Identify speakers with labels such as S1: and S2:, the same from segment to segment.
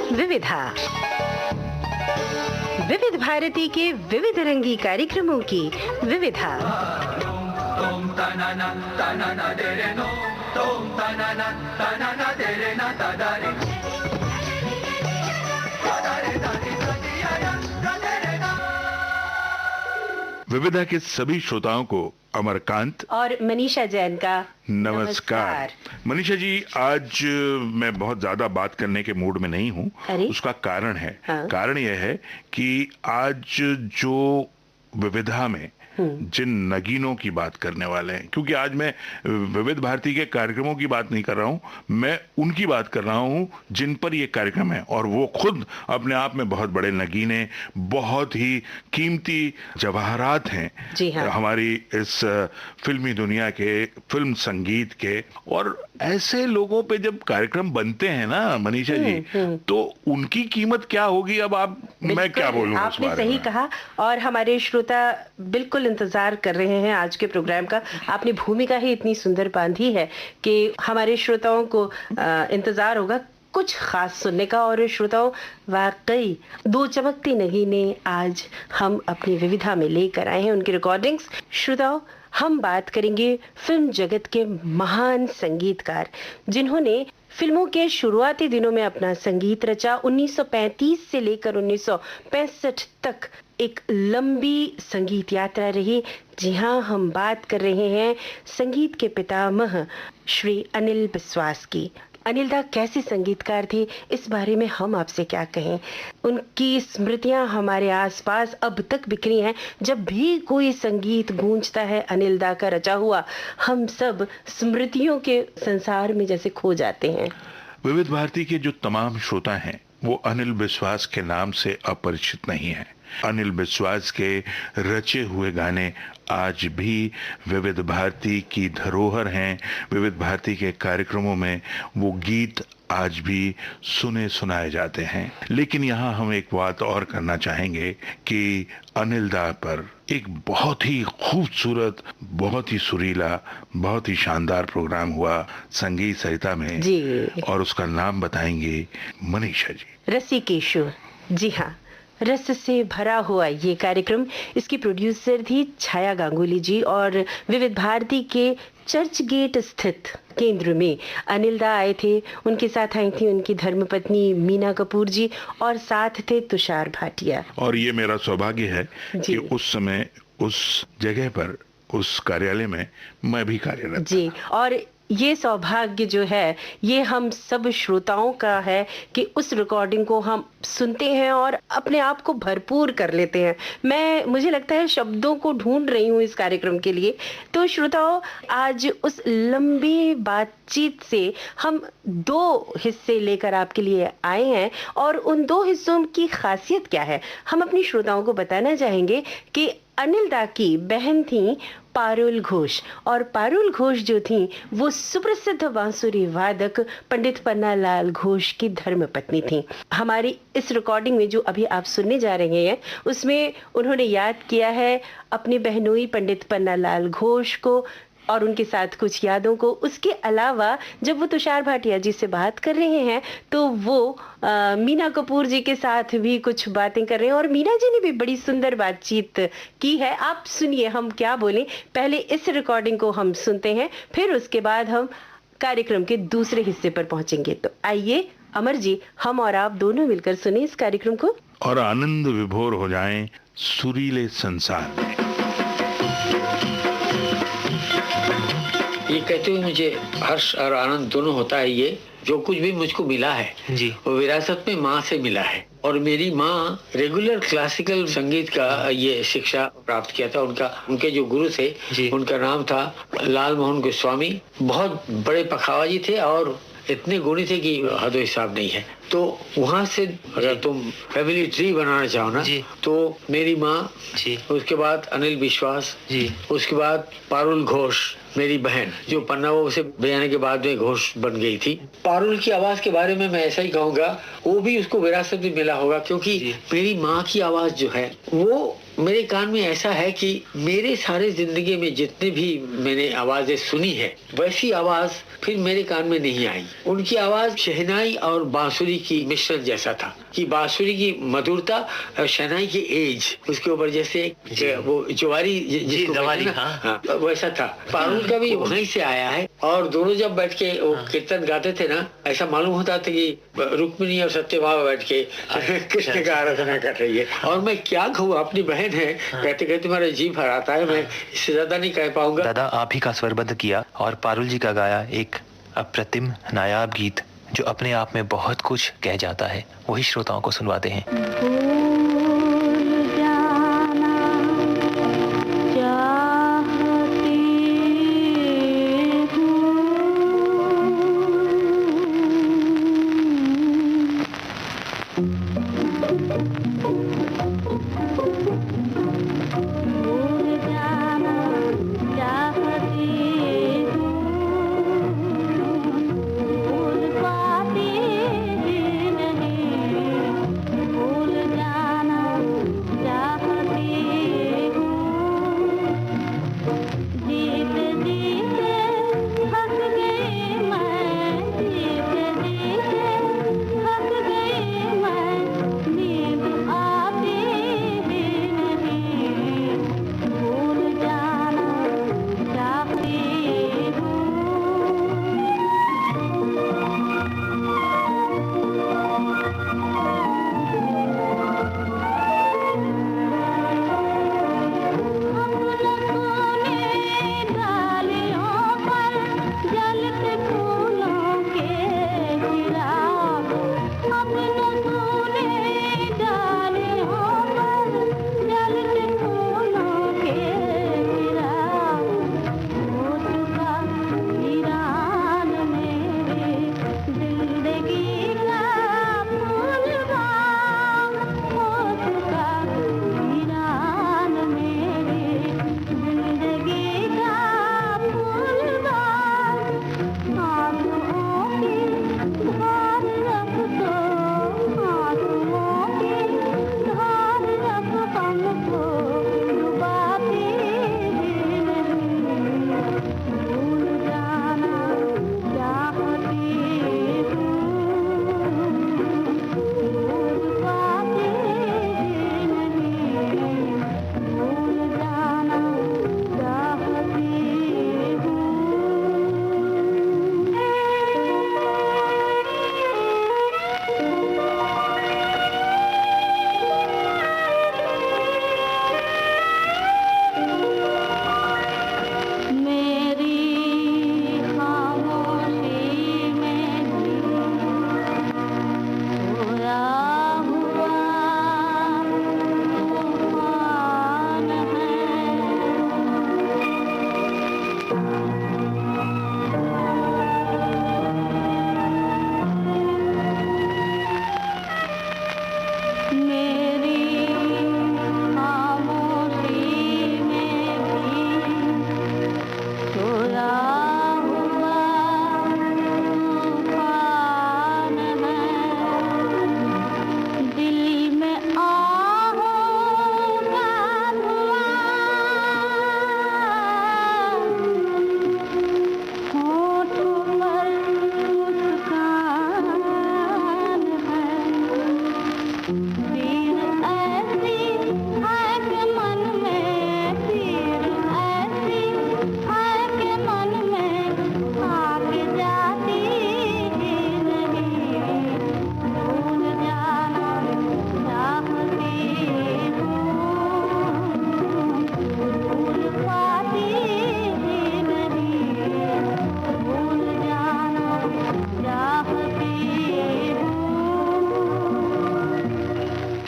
S1: विविधा, विविध भारती के विविध रंगी कार्यक्रमों की विविधा।
S2: विविधा के सभी श्रोताओं को अमरकांत
S1: और मनीषा जैन का
S2: नमस्कार। मनीषा जी, आज मैं बहुत ज्यादा बात करने के मूड में नहीं हूँ। उसका कारण है, कारण यह है कि आज जो विविधा में जिन नगीनों की बात करने वाले हैं, क्योंकि आज मैं विविध भारती के कार्यक्रमों की बात नहीं कर रहा हूं, मैं उनकी बात कर रहा हूं जिन पर ये कार्यक्रम है, और वो खुद अपने आप में बहुत बड़े नगीने, बहुत ही कीमती जवाहरात हैं।
S1: जी हाँ।
S2: हमारी इस फिल्मी दुनिया के, फिल्म संगीत के। और ऐसे लोगों पे जब कार्यक्रम बनते हैं ना मनीषा जी, तो उनकी कीमत क्या होगी? अब मैं क्या बोलूं उस
S1: आपने
S2: बारे
S1: सही
S2: में।
S1: कहा, और हमारे श्रोता बिल्कुल इंतजार कर रहे हैं आज के प्रोग्राम का। आपने भूमिका ही इतनी सुंदर बांधी है कि हमारे श्रोताओं को इंतजार होगा कुछ खास सुनने का। और श्रोताओं, वाकई दो चमकती नगीने आज हम अपनी विविधा में लेकर आए हैं, उनकी रिकॉर्डिंग्स। श्रोताओं, हम बात करेंगे फिल्म जगत के महान संगीतकार जिन्होंने फिल्मों के शुरुआती दिनों में अपना संगीत रचा। 1935 से लेकर 1965 तक एक लंबी संगीत यात्रा रही। जी हाँ, हम बात कर रहे हैं संगीत के पितामह श्री अनिल बिस्वास की। अनिल दा कैसे संगीतकार थे, इस बारे में हम आपसे क्या कहें। उनकी स्मृतियां हमारे आसपास अब तक बिखरी हैं। जब भी कोई संगीत गूंजता है अनिल दा का रचा हुआ, हम सब स्मृतियों के संसार में जैसे खो जाते हैं।
S2: विविध भारती के जो तमाम श्रोता हैं वो अनिल बिस्वास के नाम से अपरिचित नहीं है। अनिल बिस्वास के रचे हुए गाने आज भी विविध भारती की धरोहर हैं। विविध भारती के कार्यक्रमों में वो गीत आज भी सुने सुनाए जाते हैं। लेकिन यहाँ हम एक बात और करना चाहेंगे कि अनिल दा पर एक बहुत ही खूबसूरत, बहुत ही सुरीला, बहुत ही शानदार प्रोग्राम हुआ संगीत सरिता में
S1: जी।
S2: और उसका नाम बताएंगे मनीषा जी।
S1: रसिकेशु। जी हाँ, रस से भरा हुआ ये कार्यक्रम, इसकी प्रोड्यूसर थी छाया गांगुली जी, और विविध भारती के चर्च गेट स्थित केंद्र में अनिल दा आए थे। उनके साथ आई थी उनकी धर्मपत्नी मीना कपूर जी, और साथ थे तुषार भाटिया।
S2: और ये मेरा सौभाग्य है कि उस समय उस जगह पर, उस कार्यालय में मैं भी कार्यरत
S1: जी। और ये सौभाग्य जो है, ये हम सब श्रोताओं का है कि उस रिकॉर्डिंग को हम सुनते हैं और अपने आप को भरपूर कर लेते हैं। मुझे लगता है शब्दों को ढूंढ रही हूँ इस कार्यक्रम के लिए। तो श्रोताओं, आज उस लंबी बातचीत से हम दो हिस्से लेकर आपके लिए आए हैं, और उन दो हिस्सों की खासियत क्या है हम अपनी श्रोताओं को बताना चाहेंगे कि अनिल दा की बहन थी पारुल घोष, और पारुल घोष जो थी वो सुप्रसिद्ध बांसुरी वादक पंडित पन्नालाल घोष की धर्मपत्नी थी। हमारी इस रिकॉर्डिंग में जो अभी आप सुनने जा रहे हैं, उसमें उन्होंने याद किया है अपने बहनोई पंडित पन्नालाल घोष को और उनके साथ कुछ यादों को। उसके अलावा जब वो तुषार भाटिया जी से बात कर रहे हैं तो वो मीना कपूर जी के साथ भी कुछ बातें कर रहे हैं, और मीना जी ने भी बड़ी सुंदर बातचीत की है। आप सुनिए हम क्या बोले। पहले इस रिकॉर्डिंग को हम सुनते हैं, फिर उसके बाद हम कार्यक्रम के दूसरे हिस्से पर पहुंचेंगे। तो आइए अमर जी, हम और आप दोनों मिलकर सुने इस कार्यक्रम को
S2: और आनंद विभोर हो जाएं सुरीले संसार में।
S3: ये कहते हुए मुझे हर्ष और आनंद दोनों होता है। ये जो कुछ भी मुझको मिला है जी, वो विरासत में माँ से मिला है। और मेरी माँ रेगुलर क्लासिकल संगीत का ये शिक्षा प्राप्त किया था। उनके जो गुरु थे, उनका नाम था लाल मोहन गोस्वामी। बहुत बड़े पखावाजी थे और इतने गुणी थे कि हद हिसाब नहीं है। तो वहाँ से अगर तुम फैमिली ट्री बनाना चाहो ना, तो मेरी माँ, उसके बाद अनिल विश्वास, उसके बाद पारुल घोष मेरी बहन, जो पन्नावों से बजाने के बाद में घोष बन गई थी। पारुल की आवाज के बारे में मैं ऐसा ही कहूँगा, वो भी उसको विरासत में मिला होगा, क्योंकि मेरी माँ की आवाज जो है वो मेरे कान में ऐसा है कि मेरे सारे जिंदगी में जितने भी मैंने आवाजें सुनी है, वैसी आवाज फिर मेरे कान में नहीं आई। उनकी आवाज शहनाई और बांसुरी की मिश्रण जैसा था, कि बांसुरी की मधुरता और शहनाई की एज, उसके ऊपर जैसे वो ज्वारी जिसको कहते हैं ना, हाँ, वैसा था। पारुल का भी वहीं से आया है। और दोनों जब बैठ के वो कीर्तन गाते थे ना, ऐसा मालूम होता था कि रुक्मिणी और सत्यभामा बैठ के कृष्ण का आराधना कर रही है। और मैं क्या कहूँ, अपनी बहन है, कहते कहते मेरा जी भर आता है, मैं इससे ज्यादा नहीं कह पाऊंगा।
S4: दादा, आप ही का स्वरबद्ध किया और पारुल जी का गाया एक अप्रतिम नायाब गीत जो अपने आप में बहुत कुछ कह जाता है, वही श्रोताओं को सुनवाते हैं।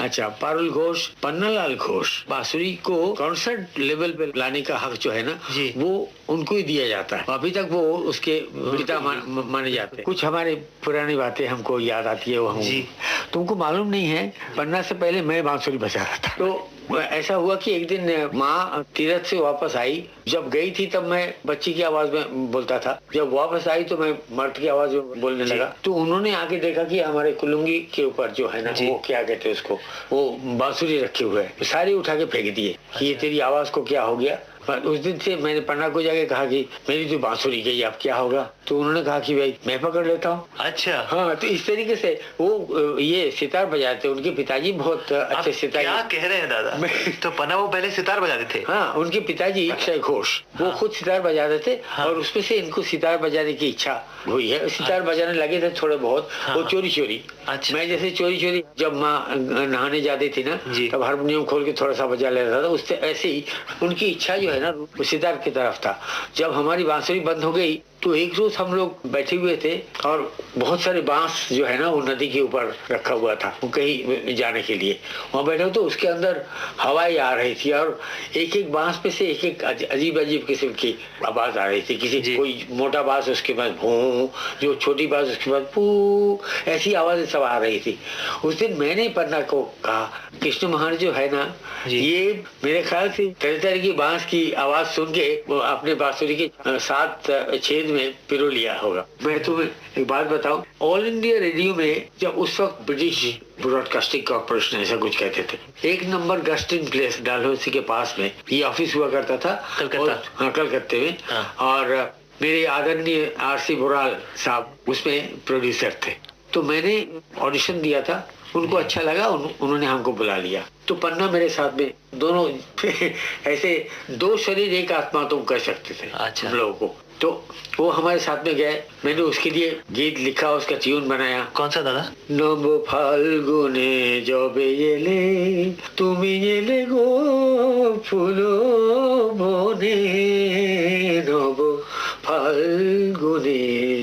S3: अच्छा, पारुल घोष, पन्नालाल घोष, बांसुरी को कॉन्सर्ट लेवल पे लाने का हक जो है ना, वो उनको ही दिया जाता है। अभी तक वो उसके पिता माने जाते हैं। कुछ हमारे पुरानी बातें हमको याद आती है। वो हम तुमको मालूम नहीं है, पन्ना से पहले मैं बांसुरी बजा रहा था। तो ऐसा हुआ कि एक दिन माँ तीरथ से वापस आई। जब गई थी तब मैं बच्ची की आवाज में बोलता था, जब वापस आई तो मैं मर्द की आवाज में बोलने लगा। तो उन्होंने आके देखा कि हमारे कुलुंगी के ऊपर जो है ना, वो क्या कहते हैं उसको, वो बांसुरी रखे हुए है, सारी उठा के फेंक दिए कि ये तेरी आवाज को क्या हो गया। पर उस दिन से मैंने पन्ना को जाके कहा कि मेरी तो बांसुरी गई, अब क्या होगा। तो उन्होंने कहा कि भाई मैं पकड़ लेता हूँ।
S4: अच्छा।
S3: हाँ, तो इस तरीके से वो ये सितार बजाते, उनके पिताजी बहुत अच्छे सितार।
S4: क्या कह रहे हैं दादा? तो पन्ना वो पहले सितार बजाते थे?
S3: हाँ, उनके पिताजी अक्षय घोष, वो खुद सितार बजाते थे। और उसमें से इनको सितार बजाने की इच्छा हुई है, सितार बजाने लगे थे थोड़े बहुत, वो चोरी चोरी।
S4: अच्छा।
S3: मैं जैसे चोरी चोरी जब माँ नहाने जाती थी ना, तब हारमोनियम खोल के थोड़ा सा बजा लेता था। उससे ऐसे ही उनकी इच्छा जो है ना, वो सितार की तरफ था। जब हमारी बांसुरी बंद हो गई तो एक रोज हम लोग बैठे हुए थे और बहुत सारे बांस जो है ना, वो नदी के ऊपर रखा हुआ था, वो कहीं जाने के लिए वहां बैठे। तो उसके अंदर हवाएं आ रही थी और एक एक बांस पे से एक एक अजीब अजीब किस्म की आवाज आ रही थी। किसी कोई मोटा बांस, उसके बाद भू, जो छोटी बांस उसके बाद पू, ऐसी आवाजें सब आ रही थी। उस दिन मैंने पन्ना को कहा, कृष्ण महाराज जो है ना, ये मेरे ख्याल से तरह तरह की बांस की आवाज सुन के अपने बांसुरी के 7 छेद में पिरो लिया होगा। मैं तुम्हें एक बात बताऊं, ऑल इंडिया रेडियो में जब उस वक्त ब्रिटिश ब्रॉडकास्टिंग कॉर्पोरेशन ऐसा कुछ कहते थे, 1 नंबर गस्टिन प्लेस डालहौसी के पास में ये ऑफिस हुआ करता था, कलकत्ते में। और मेरे आदरणीय आरसी बुराल साहब उसमें प्रोड्यूसर थे। तो मैंने ऑडिशन दिया था, उनको अच्छा लगा, उन्होंने हमको बुला लिया। तो पन्ना मेरे साथ में, दोनों ऐसे 2 शरीर 1 आत्मा तुम कह सकते थे हम लोगों को। तो वो हमारे साथ में गए, मैंने उसके लिए गीत लिखा, उसका ट्यून बनाया।
S4: कौन सा दादा?
S3: नव फाल्गुने जबे एले तुमी एले गो फुलो बने, नव फाल्गुने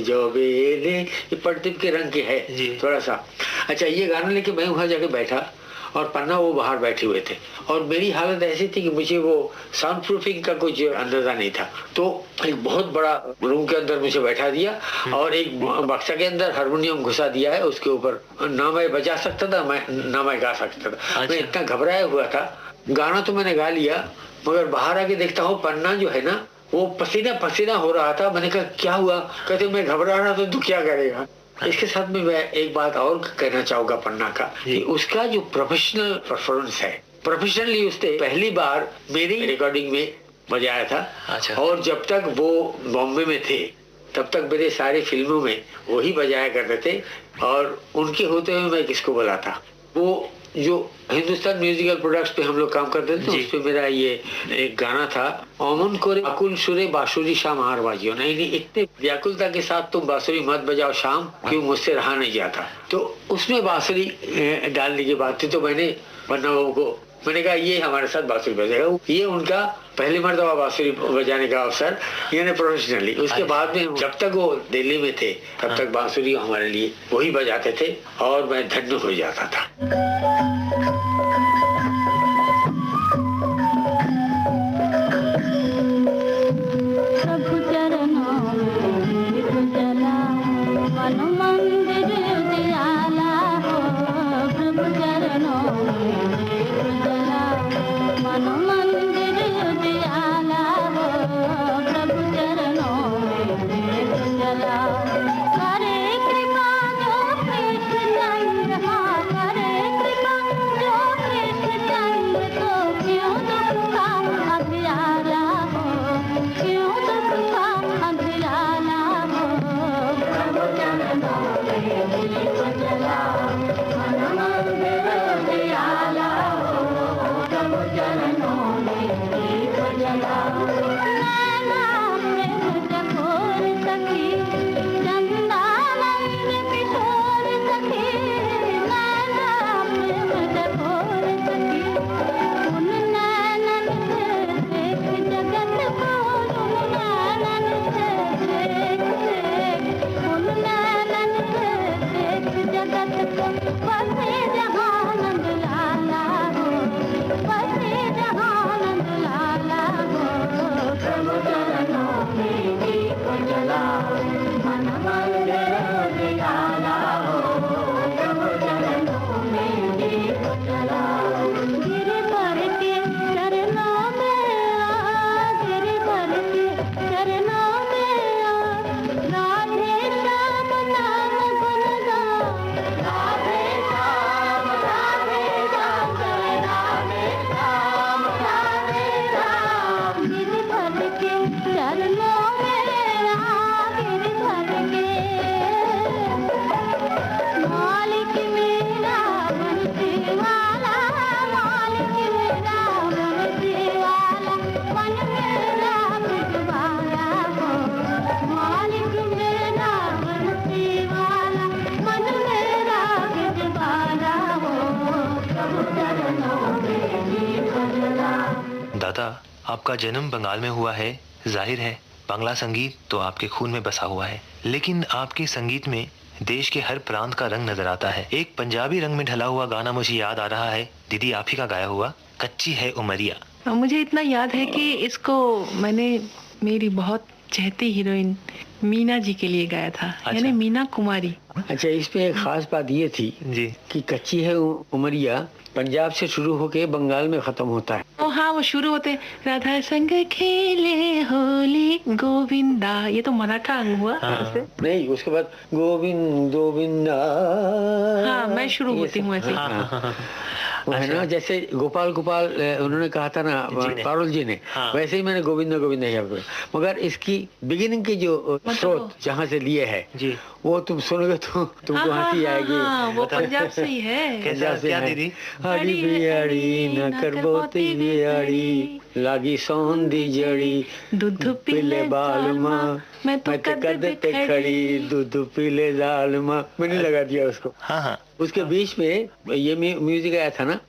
S3: जबे एले, ये प्रदीप के रंग के है थोड़ा सा। अच्छा, ये गाना लेके मैं वहां जाके बैठा और पन्ना वो बाहर बैठे हुए थे और मेरी हालत ऐसी थी कि मुझे वो साउंड प्रूफिंग का कुछ अंदाजा नहीं था। तो एक बहुत बड़ा रूम के अंदर मुझे बैठा दिया और एक बक्सा के अंदर हारमोनियम घुसा दिया है, उसके ऊपर ना मैं बजा सकता था, ना मैं गा सकता था। मैं इतना घबराया हुआ था। गाना तो मैंने गा लिया, मगर बाहर आके देखता हूँ पन्ना जो है ना, वो पसीना पसीना हो रहा था। मैंने कहा क्या हुआ? कहते मैं घबरा रहा तो तू क्या करेगा। इसके साथ में मैं एक बात और कहना चाहूंगा पन्ना का, कि उसका जो प्रोफेशनल परफॉर्मेंस है, प्रोफेशनली उसने पहली बार मेरी रिकॉर्डिंग में बजाया था।
S4: अच्छा।
S3: और जब तक वो बॉम्बे में थे तब तक मेरे सारी फिल्मों में वही बजाया करते थे और उनके होते हुए मैं किसको बुलाता। वो जो हिंदुस्तान म्यूजिकल प्रोडक्ट्स पे हम लोग काम करते थे, उस पे मेरा ये एक गाना था, ओमन कोरे अकुल सुरे बांसुरी शाम हार बाजियो, नहीं इतने व्याकुलता के साथ तुम बांसुरी मत बजाओ शाम, क्यों मुझसे रहा नहीं जाता। तो उसमें बांसुरी डालने की बात थी। तो मैंने पन्ना बाबू को मैंने कहा ये हमारे साथ बांसुरी बजाएगा। ये उनका पहली मर्तबा बांसुरी बजाने का अवसर, यानी प्रोफेशनली। उसके बाद में जब तक वो दिल्ली में थे तब तक बांसुरी हमारे लिए वही बजाते थे और मैं धन्य हो जाता था।
S5: गिर पर
S4: दादा, आपका जन्म बंगाल में हुआ है, जाहिर है बांग्ला संगीत तो आपके खून में बसा हुआ है, लेकिन आपके संगीत में देश के हर प्रांत का रंग नजर आता है। एक पंजाबी रंग में ढला हुआ गाना मुझे याद आ रहा है, दीदी आप ही का गाया हुआ, कच्ची है उमरिया।
S5: मुझे इतना याद है कि इसको मैंने मेरी बहुत चहती हीरोइन मीना जी के लिए गाया था।
S4: अच्छा।
S5: यानी मीना कुमारी।
S3: अच्छा, इसमें एक खास बात ये थी
S4: जी
S3: कि कच्ची है उमरिया पंजाब से शुरू होके बंगाल में खत्म होता है।
S5: ओ हाँ, वो शुरू होते राधा संग खेले होली गोविंदा, ये तो मराठा अंग हुआ।
S4: हाँ।
S3: नहीं, उसके बाद गोविंद गोविंदा।
S5: हाँ, मैं शुरू
S3: ये
S5: होती
S3: सब-
S5: हूँ ऐसे।
S3: हाँ। वो है ना, जैसे गोपाल गोपाल उन्होंने कहा था ना पारुल जी ने,
S4: हाँ।
S3: वैसे ही मैंने गोविंद गोविंद किया। मगर इसकी बिगिनिंग की जो स्रोत जहाँ से लिए है
S4: जी।
S3: वो तुम सुनोगे तो तुमको हंसी आएगी।
S5: हाँ, वो पंजाब से ही है।
S4: कैसा
S3: पंजाब से
S4: क्या
S3: है।
S4: दीदी?
S3: हरी बियाड़ी न कर बोती बियाड़ी लागी सौंदी जड़ी
S5: दूध
S3: पीले बालमा
S5: मैं तो कद पे खड़ी।
S3: दूध पीले जालमा, मैंने लगा दिया उसको।
S4: हाँ हाँ
S3: उसके बीच में ये म्यूजिक आया था ना,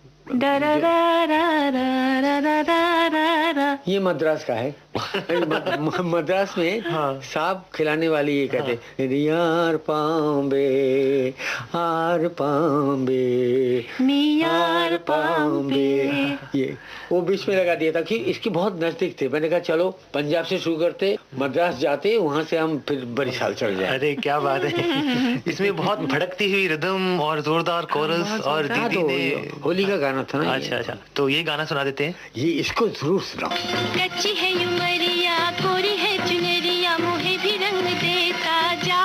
S3: ये मद्रास का है। मद्रास में सांप खिलाने वाली ये कहते यार पांबे हार पांबे
S5: नियार पांबे।
S3: ये वो बीच में लगा दिया था कि इसकी बहुत नजदीक थे। मैंने कहा चलो पंजाब से शुरू करते, मद्रास जाते, वहां से हम फिर बड़ी साल चल जाए।
S4: अरे क्या बात है। इसमें बहुत भड़कती हुई रिदम और जोरदार कोरस और
S3: हाँ,
S4: दीदी
S3: तो
S4: ने।
S3: होली का गाना था ना।
S4: अच्छा अच्छा, तो ये गाना सुना देते हैं।
S3: ये इसको जरूर सुनाओ।
S6: कच्ची है उमरिया कोरी है चुनरिया मोहे भी रंग देता जा,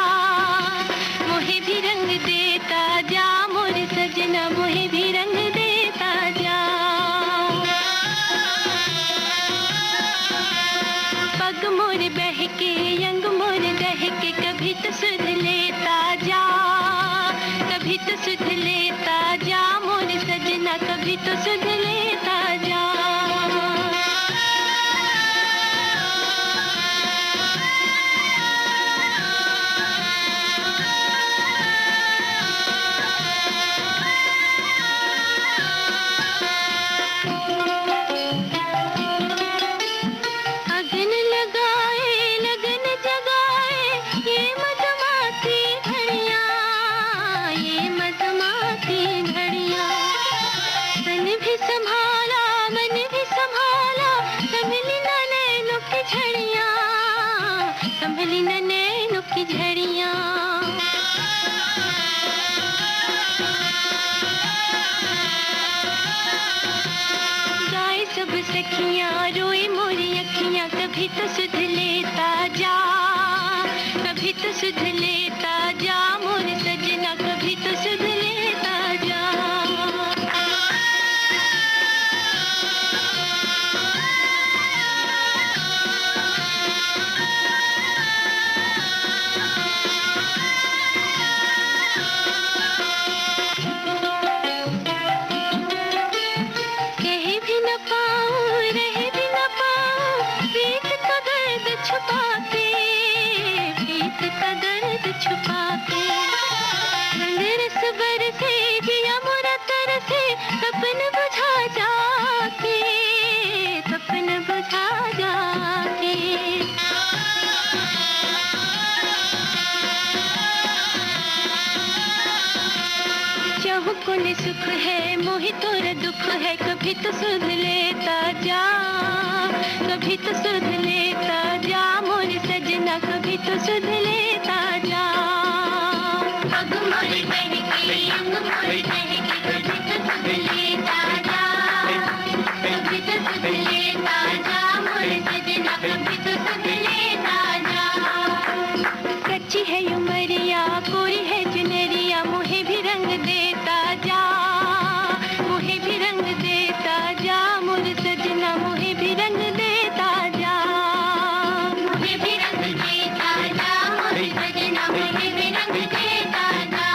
S6: मोहे भी रंग देता जा, मोर सजना मोहे भी रंग देता जा। पग मोर बहके यंग मोर दहके कभी तो सुध लेता जा, कभी तो सुध लेता जा, मोर सजना कभी तो सुध लेता जा। अगन लगाए लगन जगाए ये मधुमाती घड़ियां, ये मधुमाती घड़ियां। तन भी संभाला मन भी संभाला, संभली न नैनों की झड़ियां, संभली न नैनों की झड़ियां। गाए सब सखियां रोए मोरी अखियां, कभी तो सुध लेता जा, कभी तो सुध लेता जा, मोर सजना कभी तो सुध लेता जा। कह भी न पाऊं रह भी न पाऊं, प्रीत का दर्द छुपा के, प्रीत का दर्द छुपा के। रंग रस बरसे दिया मोरा तरसे, सपन बुझा जाके, सपन बुझा जाके। चाहूं कौन सुख है मोहि तोर दुख है, कभी तो सुध लेता जा, कभी तो सुध लेता जा, मोर सजना कभी तो सुध लेता जा। अग मोर बहकी अंग मोर बहकी, कभी तो सुध लेता जा, कभी तो सुध लेता जा, मोर सजना कभी तो सुध लेता जा। कच्ची है उमरिया कोरी है चुनरिया, मोहे भी रंग देता जा, मोहे भी रंग देता जा, मोर सजना मोहे भी रंग देता जा, मोहे भी रंग देता जा, मोर सजना मोहे भी रंग देता जा।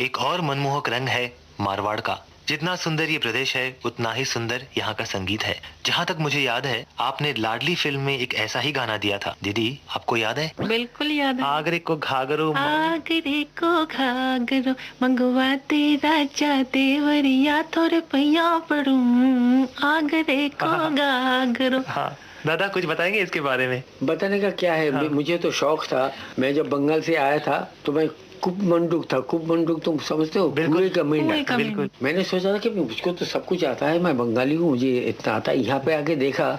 S4: एक और मनमोहक रंग है मारवाड़ का, जितना सुंदर ये प्रदेश है उतना ही सुंदर यहाँ का संगीत है। जहाँ तक मुझे याद है आपने लाडली फिल्म में एक ऐसा ही गाना दिया था। दीदी आपको याद है?
S5: बिल्कुल याद है।
S4: आगरे को घाघरो
S5: आगरे को घाघरो मंगवा तेरा चा देवरिया थोड़े पैया पड़ूं आगरे को घाघरो।
S4: हाँ दादा कुछ बताएंगे इसके बारे में?
S3: बताने का क्या है, मुझे तो शौक था। मैं जब बंगाल से आया था तो मैं कुपमंडुक था। कुपमंडुक तुम समझते हो? कुएं का मेंढक।
S5: बिल्कुल।
S3: मैंने सोचा था कि मुझको तो सब कुछ आता है, मैं बंगाली हूँ, मुझे इतना आता है। यहाँ पे आके देखा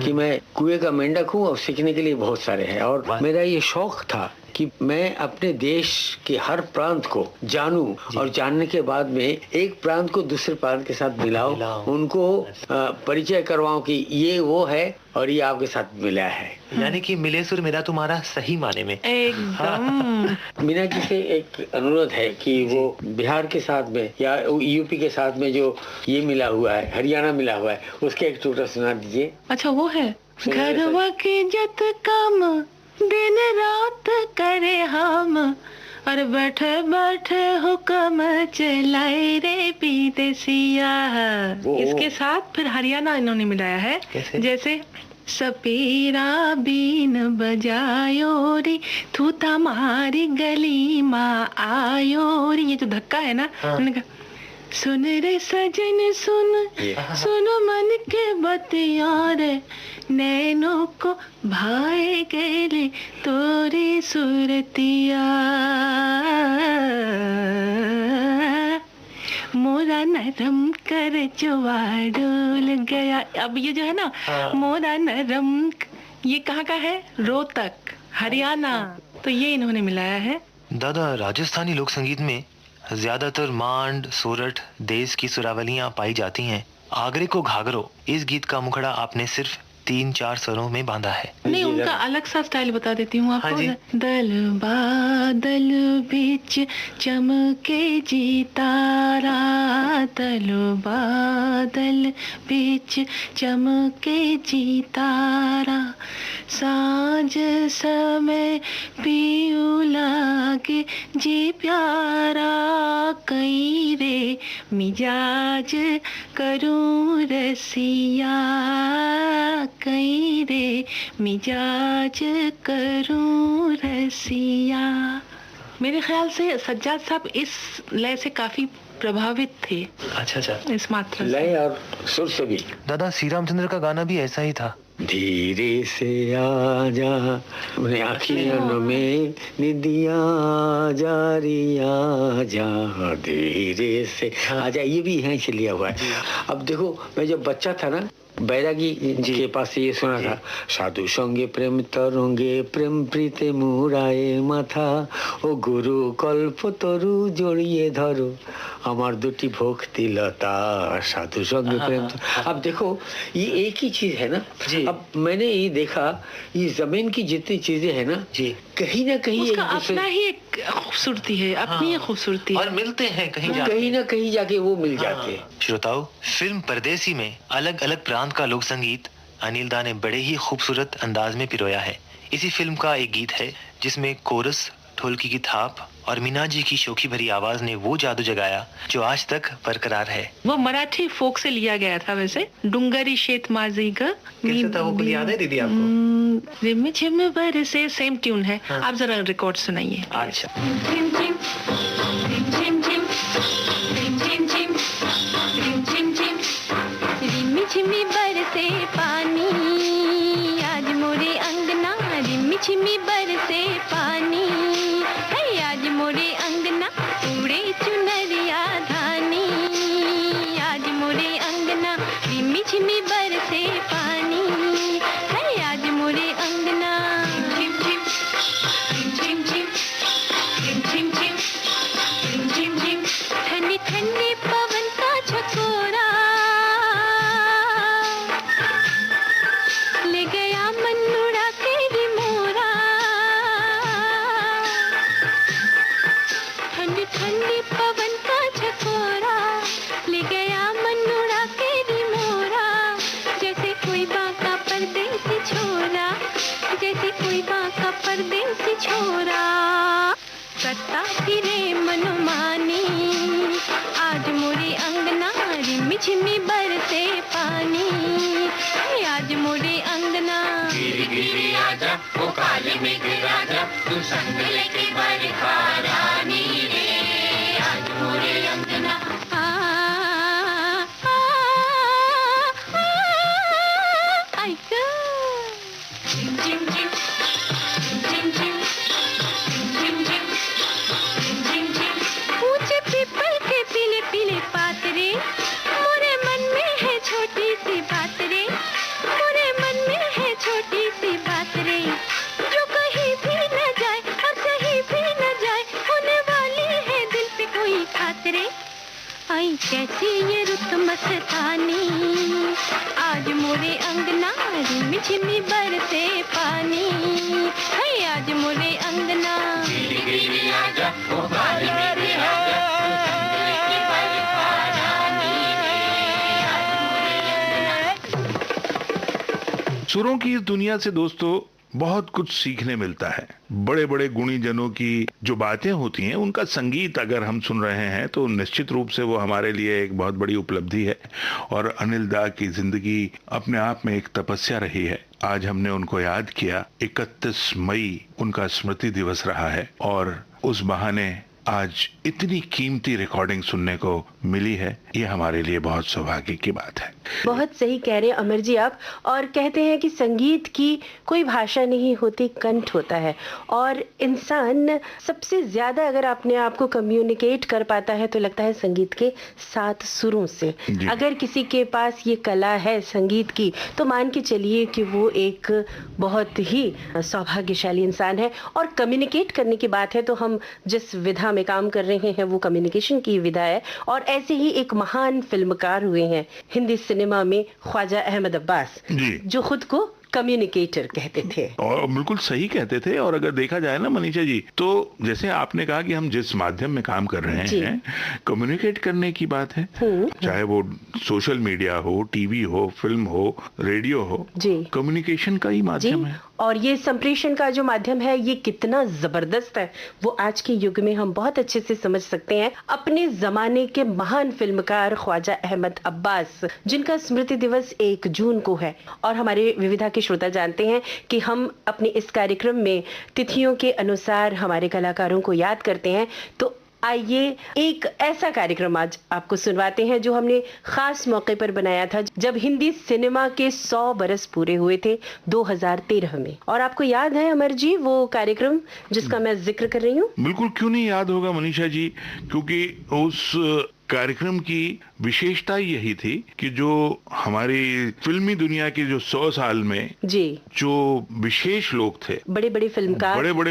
S3: कि मैं कुएं का मेंढक हूँ और सीखने के लिए बहुत सारे हैं। और मेरा ये शौक था कि मैं अपने देश के हर प्रांत को जानूं और जानने के बाद में एक प्रांत को दूसरे प्रांत के साथ मिलाऊं, उनको परिचय करवाऊं कि ये वो है और ये आपके साथ मिला है।
S4: यानी कि मिले सुर मेरा तुम्हारा सही माने में।
S5: एकदम।
S3: मीना जी से एक अनुरोध है कि वो बिहार के साथ में या यूपी के साथ में जो ये मिला हुआ है, हरियाणा मिला हुआ है, उसके एक टुकड़ा सुना दीजिए।
S5: अच्छा वो है। घरवा के जत काम दिन रात करे हम और बैठे बैठे हुक्म चलाए रे विदेशिया। इसके साथ फिर हरियाणा इन्होंने मिलाया है।
S4: कैसे?
S5: जैसे सपेरा बीन बजायो रे तू तमारी गली माँ आयो रे। ये जो धक्का है ना, उन्होंने कहा सुन रे सजन सुन सुन मन के बतिया रे नैनों को भाए गेले तोरी सूरतिया मोरा नरम कर जुआ डोल गया। अब ये जो है ना मोरा नरम, ये कहाँ का है? रोहतक, हरियाणा। तो ये इन्होंने मिलाया है।
S4: दादा राजस्थानी लोक संगीत में ज्यादातर मांड, सोरठ, देश की सुरावलियां पाई जाती हैं। आगरे को घाघरो इस गीत का मुखड़ा आपने सिर्फ 3-4 स्वरों में बांधा है।
S5: नहीं, उनका अलग सा स्टाइल बता देती हूँ आपको।
S4: हाँ जी।
S5: दल बादल बीच चमके जी तारा, दल बादल बीच चमके जी तारा, साँझ समय पीऊ लागे जी प्यारा, कई रे मिजाज करूं रसिया, कई रे मिजाज करूं रसिया। मेरे ख्याल से सज्जाद साहब इस लय से काफी प्रभावित थे।
S4: अच्छा।
S5: इस मात्रा से।
S3: लय और सुर से भी।
S4: दादा श्री रामचंद्र का गाना भी ऐसा ही था।
S3: धीरे से आजा अपने आँखियों में निदिया जारिया जा, धीरे से आजा, ये भी यहीं से लिया हुआ है। अब देखो, मैं जब बच्चा था ना, बैरागी के पास से ये सुना था, साधु संगे प्रेम तरंगे प्रेम प्रीते मुराए माथा, ओ गुरु कल्प तरु जड़िए धरो আমার দুটি ভক্তি লতা, साधु संग प्रेम। अब देखो ये एक ही चीज है ना। अब मैंने ये देखा, ये जमीन की जितनी चीजें हैं ना, कहीं ना कहीं
S5: उसका अपना ही एक खूबसूरती है, अपनी एक खूबसूरती है,
S4: और मिलते हैं कहीं
S3: ना कहीं जाके वो मिल जाते हैं।
S4: श्रोताओं, फिल्म परदेसी में अलग अलग प्रांत का लोक संगीत अनिल दा ने बड़े ही खूबसूरत अंदाज में पिरोया है। इसी फिल्म का एक गीत है जिसमें कोरस, ढोलकी की थाप और मीना जी की शोखी भरी आवाज ने वो जादू जगाया जो आज तक बरकरार है।
S5: वो मराठी फोक से लिया गया था। वैसे डुंगरी शेत माझी का
S4: कैसे था वो, कुछ याद है दीदी आपको?
S5: रिम झिम बरसे, सेम ट्यून है। आप जरा रिकॉर्ड सुनाइए।
S4: अच्छा।
S6: झिम झिम झिम झिम झिम झिम झिम झिम रिमी झिमी बरसे पानी, आज मोरे अंगना रिमी झिमी बरसे पानी, आज मोरे अंगना उड़े चुनरिया धानी, आज मोरे अंगना रिमी झिमी बरसे पानी, आज मोरे अंगना झिम झिम झिम झिम झिम झिम झिम झिम ठंडी ठंडी पवन का झकोरा ले गया मन उड़ा के भी मोरा, ठंडी ठंडी पवन का झकोरा ले गया मन उड़ा के भी मोरा, जैसे कोई बाका परदेसी छोरा, जैसे कोई बाका परदेसी छोरा, करता फिरे मनमानी, आज मोरे अंगना झिमी बरसे पानी, आज मोरे अंगना
S7: गिर गिर आजा ओ काले मेघ राजा, तू संग लेके बरखा रानी रे, आज मोरे अंगना।
S6: आ, आ, आ, आ, ऐक
S7: झिम झिम झिम झिम झिम झिम झिम झिम झिम।
S6: ऊंचे पीपल के पीले पीले पातरे, मोरे मन में है छोटी सी बात रे, मोरे मन में है छोटी सी बात रे, जो कहीं भी न जाए और कहीं भी न जाए, होने वाली है दिल पे कोई खातरे। आई कैसी ये रुत मस्तानी, आज मोरे अंगना रिम झिमी बरसे पानी, है आज मोरे अंगना।
S7: गिर गिर आजा ओ काले मेघ राजा, तू संग लेके बरखा रानी रे, आज मोरे अंगना।
S2: सुरों की इस दुनिया से दोस्तों बहुत कुछ सीखने मिलता है। बड़े बड़े गुणी जनों की जो बातें होती हैं, उनका संगीत अगर हम सुन रहे हैं तो निश्चित रूप से वो हमारे लिए एक बहुत बड़ी उपलब्धि है। और अनिल दा की जिंदगी अपने आप में एक तपस्या रही है। आज हमने उनको याद किया, 31 मई उनका स्मृति दिवस रहा है और उस बहाने आज इतनी कीमती रिकॉर्डिंग सुनने को मिली है। ये हमारे लिए बहुत सौभाग्य की बात है।
S1: बहुत सही कह रहे हैं अमर जी आप। और कहते हैं कि संगीत की कोई भाषा नहीं होती, कंठ होता है। और इंसान सबसे ज्यादा अगर अपने आप को कम्युनिकेट कर पाता है तो लगता है संगीत के 7 सुरों से। अगर किसी के पास ये कला है संगीत की तो मान के चलिए कि वो एक बहुत ही सौभाग्यशाली इंसान है। और कम्युनिकेट करने की बात है तो हम जिस विधा में काम कर रहे हैं वो कम्युनिकेशन की विधा है। और ऐसे ही एक महान फिल्मकार हुए हैं हिंदी सिनेमा में, ख्वाजा अहमद अब्बास, जो खुद को कम्युनिकेटर कहते थे।
S2: और बिल्कुल सही कहते थे। और अगर देखा जाए ना मनीषा जी, तो जैसे आपने कहा कि हम जिस माध्यम में काम कर रहे हैं, कम्युनिकेट करने की बात है, चाहे वो सोशल मीडिया हो, टीवी हो, फिल्म हो, रेडियो हो, कम्युनिकेशन का ही माध्यम है।
S1: और ये संप्रेषण का जो माध्यम है ये कितना जबरदस्त है वो आज के युग में हम बहुत अच्छे से समझ सकते हैं। अपने जमाने के महान फिल्मकार ख्वाजा अहमद अब्बास, जिनका स्मृति दिवस 1 जून को है। और हमारे विविधा के श्रोता जानते हैं कि हम अपने इस कार्यक्रम में तिथियों के अनुसार हमारे कलाकारों को याद करते हैं। तो आइए एक ऐसा कार्यक्रम आज आपको सुनवाते हैं जो हमने खास मौके पर बनाया था जब हिंदी सिनेमा के 100 बरस पूरे हुए थे 2013 में। और आपको याद है अमर जी वो कार्यक्रम जिसका मैं जिक्र कर रही हूँ?
S2: बिल्कुल, क्यों नहीं याद होगा मनीषा जी, क्योंकि उस कार्यक्रम की विशेषता यही थी कि जो हमारी फिल्मी दुनिया के जो 100 साल में जो विशेष लोग थे, बड़े बड़े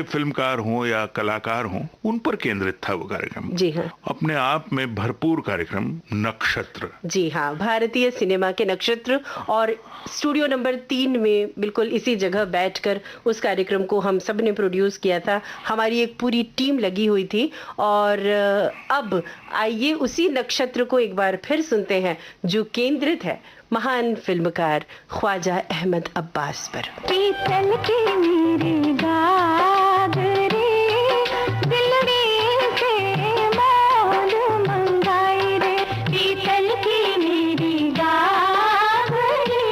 S2: फिल्मकार हों या कलाकार हों, उन पर केंद्रित था वो कार्यक्रम।
S1: जी हाँ,
S2: अपने आप में भरपूर कार्यक्रम। नक्षत्र,
S1: जी हाँ, भारतीय सिनेमा के नक्षत्र। और स्टूडियो नंबर 3 में बिल्कुल इसी जगह बैठकर उस कार्यक्रम को हम सब ने प्रोड्यूस किया था। हमारी एक पूरी टीम लगी हुई थी। और अब आइए उसी नक्षत्र को एक बार फिर सुनते हैं जो केंद्रित है महान फिल्मकार ख्वाजा अहमद अब्बास पर।
S6: पीतल की मेरी गागरी, दिलड़ी से मौज मंगाई रे, पीतल की मेरी गागरी।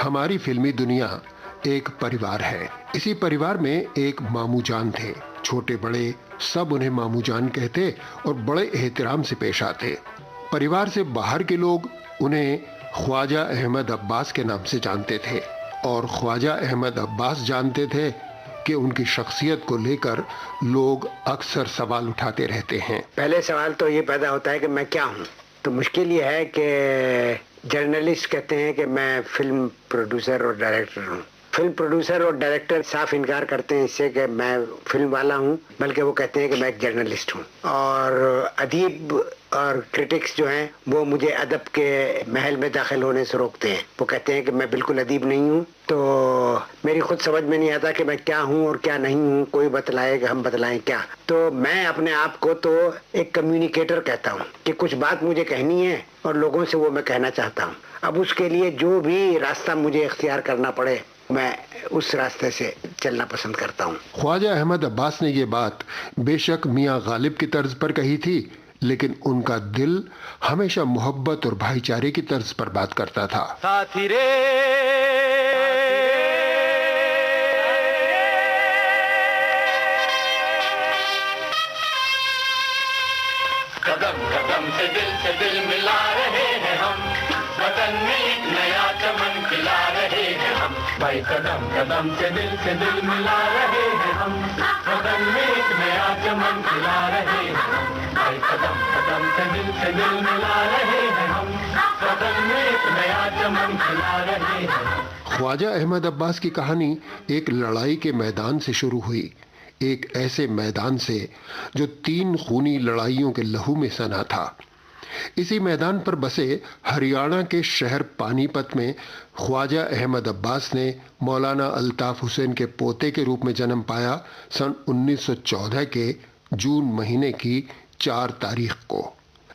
S8: हमारी फिल्मी दुनिया एक परिवार है। इसी परिवार में एक मामू जान थे। छोटे बड़े सब उन्हें मामू जान कहते और बड़े एहतराम से पेश आते। परिवार से बाहर के लोग उन्हें ख्वाजा अहमद अब्बास के नाम से जानते थे और ख्वाजा अहमद अब्बास जानते थे कि उनकी शख्सियत को लेकर लोग अक्सर सवाल उठाते रहते हैं।
S9: पहले सवाल तो ये पैदा होता है कि मैं क्या हूँ। तो मुश्किल ये है कि जर्नलिस्ट कहते हैं कि मैं फिल्म प्रोड्यूसर और डायरेक्टर हूँ। फिल्म प्रोड्यूसर और डायरेक्टर साफ इनकार करते हैं इससे कि मैं फिल्म वाला हूँ, बल्कि वो कहते हैं कि मैं एक जर्नलिस्ट हूँ। और अदीब और क्रिटिक्स जो हैं वो मुझे अदब के महल में दाखिल होने से रोकते हैं। वो कहते हैं कि मैं बिल्कुल अदीब नहीं हूँ। तो मेरी खुद समझ में नहीं आता कि मैं क्या हूँ और क्या नहीं हूँ। कोई बतलाए कि हम बतलाएं क्या। तो मैं अपने आप को तो एक कम्युनिकेटर कहता हूँ कि कुछ बात मुझे कहनी है और लोगों से वो मैं कहना चाहता हूँ। अब उसके लिए जो भी रास्ता मुझे इख्तियार करना पड़े मैं उस रास्ते से चलना पसंद करता हूँ।
S8: ख्वाजा अहमद अब्बास ने ये बात बेशक मियाँ गालिब की तर्ज पर कही थी, लेकिन उनका दिल हमेशा मोहब्बत और भाईचारे की तर्ज पर बात करता था।
S10: साथी रे
S7: कदम कदम से दिल मिला रहे हैं हम, वतन में एक नया चमन खिला रहे हैं हम। भाई कदम कदम से दिल मिला रहे हैं हम, वतन में एक नया चमन खिला रहे हैं हम। भाई कदम कदम से दिल मिला रहे हैं हम, वतन में एक नया चमन खिला रहे हैं हम।
S8: ख्वाजा अहमद अब्बास की कहानी एक लड़ाई के मैदान से शुरू हुई, एक ऐसे मैदान से जो 3 खूनी लड़ाइयों के लहू में सना था। इसी मैदान पर बसे हरियाणा के शहर पानीपत में ख्वाजा अहमद अब्बास ने मौलाना अल्ताफ हुसैन के पोते के रूप में जन्म पाया सन 1914 के जून महीने की 4 तारीख को।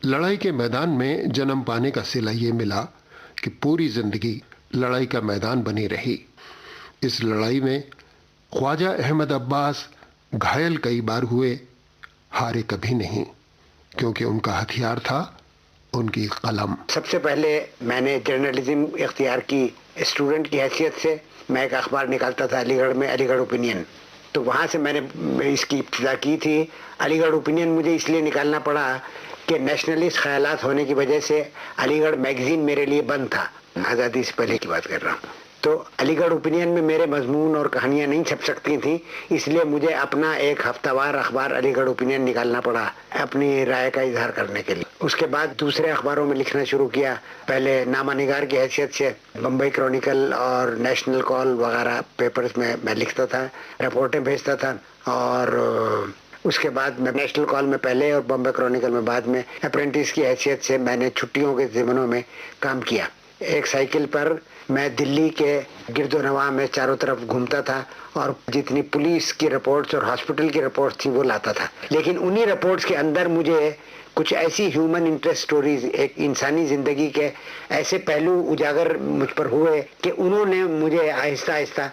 S8: लड़ाई के मैदान में जन्म पाने का सिला ये मिला कि पूरी जिंदगी लड़ाई का मैदान बनी रही। इस लड़ाई में ख्वाजा अहमद अब्बास घायल कई बार हुए, हारे कभी नहीं, क्योंकि उनका हथियार था उनकी कलम।
S9: सबसे पहले मैंने जर्नलिज्म इख्तियार की स्टूडेंट की हैसियत से। मैं एक अखबार निकालता था अलीगढ़ में, अलीगढ़ ओपिनियन, तो वहाँ से मैंने इसकी इब्तिदा की थी। अलीगढ़ ओपिनियन मुझे इसलिए निकालना पड़ा कि नेशनलिस्ट ख्यालात होने की वजह से अलीगढ़ मैगजीन मेरे लिए बंद था। आज़ादी से पहले की बात कर रहा हूँ। तो अलीगढ़ ओपिनियन में मेरे मजमून और कहानियाँ नहीं छप सकती थी, इसलिए मुझे अपना एक हफ्तावार अखबार अलीगढ़ ओपिनियन निकालना पड़ा अपनी राय का इजहार करने के लिए। उसके बाद दूसरे अखबारों में लिखना शुरू किया। पहले नामा निगार की हैसियत से बम्बई क्रॉनिकल और नेशनल कॉल वगैरह पेपर्स में मैं लिखता था, रिपोर्टें भेजता था। और उसके बाद मैं नेशनल कॉल में पहले और बम्बई क्रॉनिकल में बाद में अप्रेंटिस की हैसियत से मैंने छुट्टियों के ज़मानों में काम किया। एक साइकिल पर मैं दिल्ली के गिरदोनवा में चारों तरफ घूमता था और जितनी पुलिस की रिपोर्ट्स और हॉस्पिटल की रिपोर्ट्स थी वो लाता था। लेकिन उन्हीं रिपोर्ट्स के अंदर मुझे कुछ ऐसी ह्यूमन इंटरेस्ट स्टोरीज, एक इंसानी जिंदगी के ऐसे पहलू उजागर मुझ पर हुए कि उन्होंने मुझे आहिस्ता आहिस्ता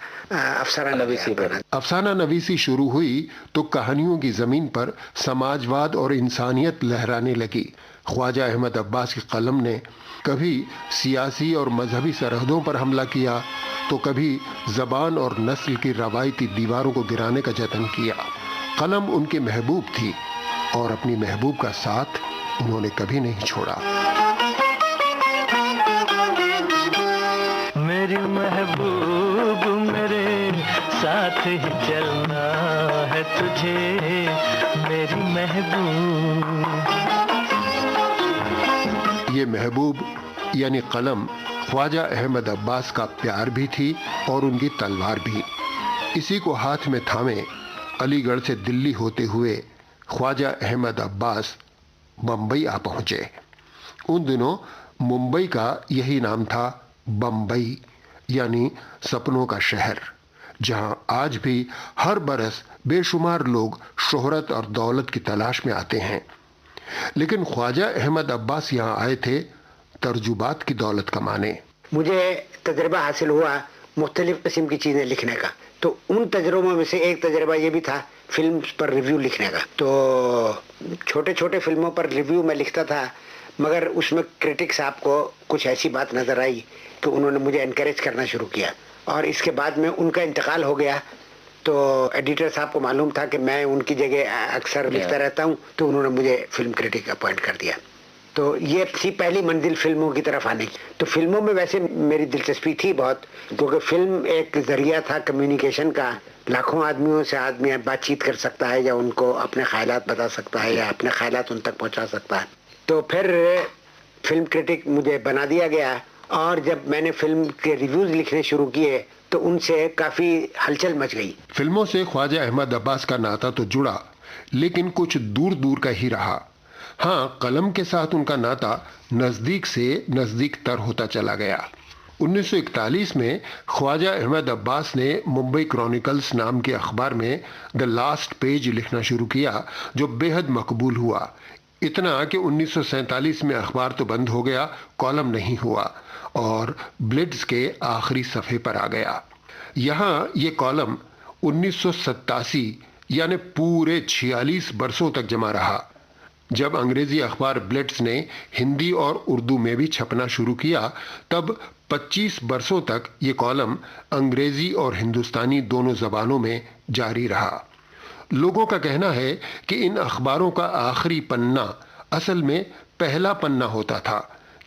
S8: अफसाना नवीसी शुरू हुई तो कहानियों की जमीन पर समाजवाद और इंसानियत लहराने लगी। ख्वाजा अहमद अब्बास की कलम ने कभी सियासी और मजहबी सरहदों पर हमला किया तो कभी ज़बान और नस्ल की रवायती दीवारों को गिराने का जतन किया। कलम उनकी महबूब थी और अपनी महबूब का साथ उन्होंने कभी नहीं छोड़ा।
S10: मेरी महबूब मेरे साथ ही चलना है तुझे, मेरी महबूब।
S8: ये महबूब यानी कलम ख्वाजा अहमद अब्बास का प्यार भी थी और उनकी तलवार भी। इसी को हाथ में थामे अलीगढ़ से दिल्ली होते हुए ख्वाजा अहमद अब्बास बम्बई आ पहुँचे। उन दिनों मुंबई का यही नाम था, बम्बई यानी सपनों का शहर, जहां आज भी हर बरस बेशुमार लोग शोहरत और दौलत की तलाश में आते हैं। लेकिन ख्वाजा अहमद अब्बास यहाँ आए थे तर्जुबात की दौलत कमाने।
S9: मुझे तजर्बा हासिल हुआ मुख्तलिफ किस्म की चीज़ें लिखने का। तो उन तजर्बों में से एक तजर्बा ये भी था फिल्म पर रिव्यू लिखने का। तो छोटे छोटे फिल्मों पर रिव्यू मैं लिखता था, मगर उसमें क्रिटिक साहब को कुछ ऐसी बात नज़र आई कि उन्होंने मुझे इनकरेज करना शुरू किया। और इसके बाद में उनका इंतकाल हो गया, तो एडिटर साहब को मालूम था कि मैं उनकी जगह अक्सर लिखता रहता हूँ, तो उन्होंने मुझे फिल्म क्रिटिक अपॉइंट कर दिया। तो ये थी पहली मंजिल फिल्मों की तरफ आने की। तो फिल्मों में वैसे मेरी दिलचस्पी थी बहुत, क्योंकि फिल्म एक जरिया था कम्युनिकेशन का। लाखों आदमियों से आदमी बातचीत कर सकता है, या उनको अपने ख्यालात बता सकता है, या अपने ख्यालात उन तक पहुँचा सकता है। तो फिर फिल्म क्रिटिक मुझे बना दिया गया। और जब मैंने फिल्म के रिव्यूज़ लिखने शुरू किए तो उनसे काफ़ी हलचल मच गई।
S8: फिल्मों से ख्वाजा अहमद अब्बास का नाता तो जुड़ा, लेकिन कुछ दूर दूर का ही रहा। हाँ, कलम के साथ उनका नाता नज़दीक से नज़दीक तर होता चला गया। 1941 में ख्वाजा अहमद अब्बास ने मुंबई क्रॉनिकल्स नाम के अखबार में द लास्ट पेज लिखना शुरू किया, जो बेहद मकबूल हुआ। इतना कि 1947 में अखबार तो बंद हो गया, कॉलम नहीं हुआ और ब्लिट्ज के आखिरी सफ़े पर आ गया। यहाँ ये कॉलम 1987 यानी पूरे 46 बरसों तक जमा रहा। जब अंग्रेजी अखबार ब्लिट्स ने हिंदी और उर्दू में भी छपना शुरू किया, तब 25 बरसों तक ये कॉलम अंग्रेजी और हिंदुस्तानी दोनों जबानों में जारी रहा। लोगों का कहना है कि इन अखबारों का आखिरी पन्ना असल में पहला पन्ना होता था,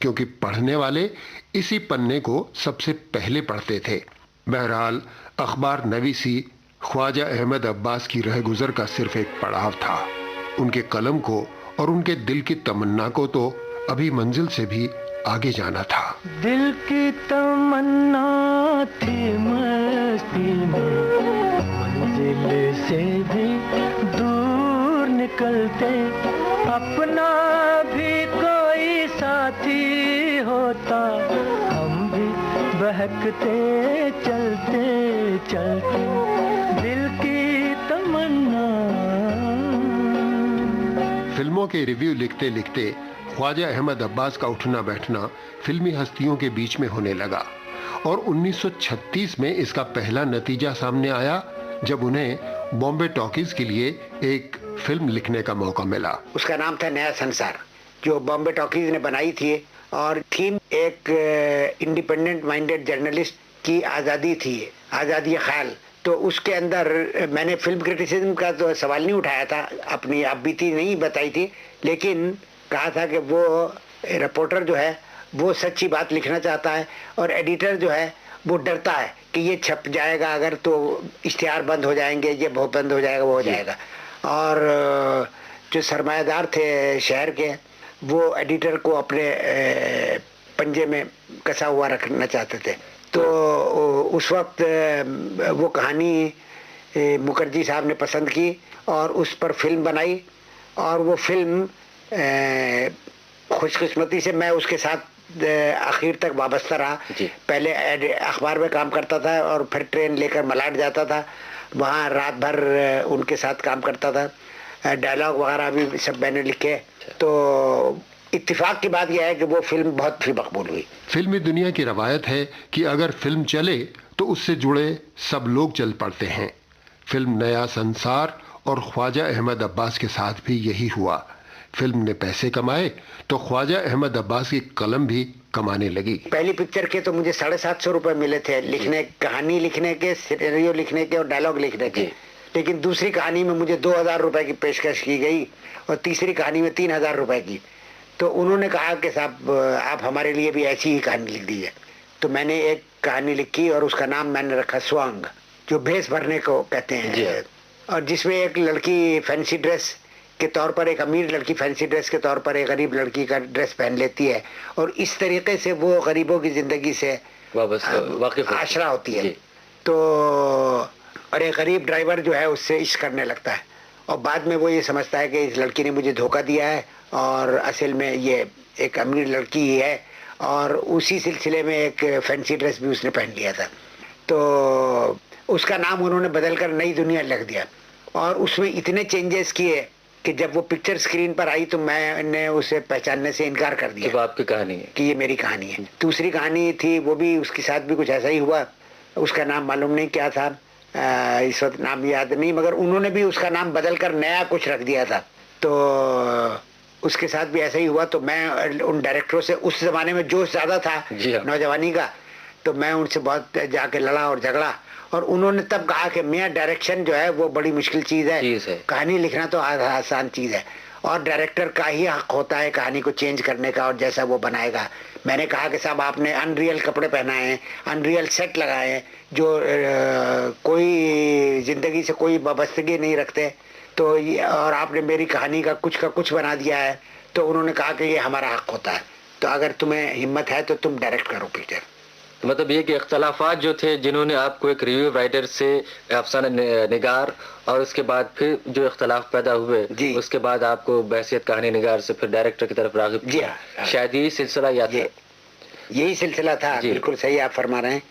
S8: क्योंकि पढ़ने वाले इसी पन्ने को सबसे पहले पढ़ते थे। बहरहाल अखबार नवीसी ख्वाजा अहमद अब्बास की रहगुजर का सिर्फ एक पड़ाव था। उनके कलम को और उनके दिल की तमन्ना को तो अभी मंजिल से भी आगे जाना था।
S10: दिल की तमन्ना थी मस्ती में, मंजिल से भी दूर निकलते, अपना भी कोई साथी होता, हम भी बहकते चलते चलते, दिल की तमन्ना।
S8: फिल्मों के रिव्यू लिखते लिखते ख्वाजा अहमद अब्बास का उठना बैठना फिल्मी हस्तियों के बीच में होने लगा और 1936 में इसका पहला नतीजा सामने आया, जब उन्हें बॉम्बे टॉकीज के लिए एक फिल्म लिखने का मौका मिला।
S9: उसका नाम था नया संसार, जो बॉम्बे टॉकीज ने बनाई थी, और थीम एक इंडिपेंडेंट माइंडेड जर्नलिस्ट की आज़ादी थी, आज़ादी ख्याल। तो उसके अंदर मैंने फिल्म क्रिटिसिज्म का तो सवाल नहीं उठाया था, अपनी आपबीती नहीं बताई थी, लेकिन कहा था कि वो रिपोर्टर जो है वो सच्ची बात लिखना चाहता है और एडिटर जो है वो डरता है कि ये छप जाएगा अगर तो इश्तिहार बंद हो जाएंगे, ये बहुत बंद हो जाएगा, वो हो जाएगा। और जो सरमायादार थे शहर के, वो एडिटर को अपने पंजे में कसा हुआ रखना चाहते थे। तो उस वक्त वो कहानी मुखर्जी साहब ने पसंद की और उस पर फिल्म बनाई, और वो फिल्म खुशकिस्मती से मैं उसके साथ आखिर तक वाबस्ता रहा। पहले अखबार में काम करता था और फिर ट्रेन लेकर मलाड जाता था, वहाँ रात भर उनके साथ काम करता था, डायलॉग वगैरह भी सब मैंने लिखे। तो इत्तेफाक की बात यह है कि वो फिल्म बहुत ही मकबूल हुई।
S8: फिल्मी दुनिया की रवायत है कि अगर फिल्म चले तो उससे जुड़े सब लोग चल पड़ते हैं। फिल्म नया संसार और ख्वाजा अहमद अब्बास के साथ भी यही हुआ। फिल्म ने पैसे कमाए तो ख्वाजा अहमद अब्बास की कलम भी कमाने लगी।
S9: पहली पिक्चर के तो मुझे 750 रुपए मिले थे लिखने, कहानी लिखने के, सिनेरियो लिखने के और डायलॉग लिखने के। लेकिन दूसरी कहानी में मुझे 2000 रुपए की पेशकश की गई और तीसरी कहानी में 3000 रुपए की। तो उन्होंने कहा कि साहब आप हमारे लिए भी ऐसी ही कहानी लिख दी है। तो मैंने एक कहानी लिखी और उसका नाम मैंने रखा स्वांग, जो भेस भरने को कहते हैं, और जिसमें एक लड़की फैंसी ड्रेस के तौर पर, एक अमीर लड़की फैंसी ड्रेस के तौर पर एक गरीब लड़की का ड्रेस पहन लेती है और इस तरीके से वो गरीबों की जिंदगी से आशरा होती है। तो और एक गरीब ड्राइवर जो है उससे इश्क करने लगता है और बाद में वो ये समझता है कि इस लड़की ने मुझे धोखा दिया है और असल में ये एक अमीर लड़की ही है, और उसी सिलसिले में एक फैंसी ड्रेस भी उसने पहन लिया था। तो उसका नाम उन्होंने बदलकर नई दुनिया लिख दिया और उसमें इतने चेंजेस किए कि जब वो पिक्चर स्क्रीन पर आई तो मैंने उसे पहचानने से इनकार कर दिया।
S4: तो आपकी कहानी है
S9: कि ये मेरी कहानी है। दूसरी कहानी थी, वो भी उसके साथ भी कुछ ऐसा ही हुआ। उसका नाम मालूम नहीं क्या था, इस वक्त नाम याद नहीं, मगर उन्होंने भी उसका नाम बदल कर नया कुछ रख दिया था। तो उसके साथ भी ऐसा ही हुआ। तो मैं उन डायरेक्टरों से, उस जमाने में जोश ज्यादा था नौजवानी का, तो मैं उनसे बहुत जाके लड़ा और झगड़ा। और उन्होंने तब कहा कि मियां डायरेक्शन जो है वो बड़ी मुश्किल चीज़ है, कहानी लिखना तो आसान चीज़ है और डायरेक्टर का ही हक होता है कहानी को चेंज करने का और जैसा वो बनाएगा। मैंने कहा कि साहब आपने अनरियल कपड़े पहनाए हैं, अनरियल सेट लगाए हैं, जो कोई ज़िंदगी से कोई वाबस्तगी नहीं रखते, तो और आपने मेरी कहानी का कुछ बना दिया है। तो उन्होंने कहा कि ये हमारा हक होता है, तो अगर तुम्हें हिम्मत है तो तुम डायरेक्ट करो पिक्चर।
S4: तो मतलब ये कि इख्तलाफात जो थे, जिन्होंने आपको एक रिव्यू राइटर से अफसाना निगार और उसके बाद फिर जो इख्तलाफ पैदा हुए, उसके बाद आपको बहसियत कहानी निगार से फिर डायरेक्टर की तरफ राग़िब किया। शायद यही सिलसिला
S9: यही सिलसिला था। बिल्कुल सही आप फरमा रहे हैं।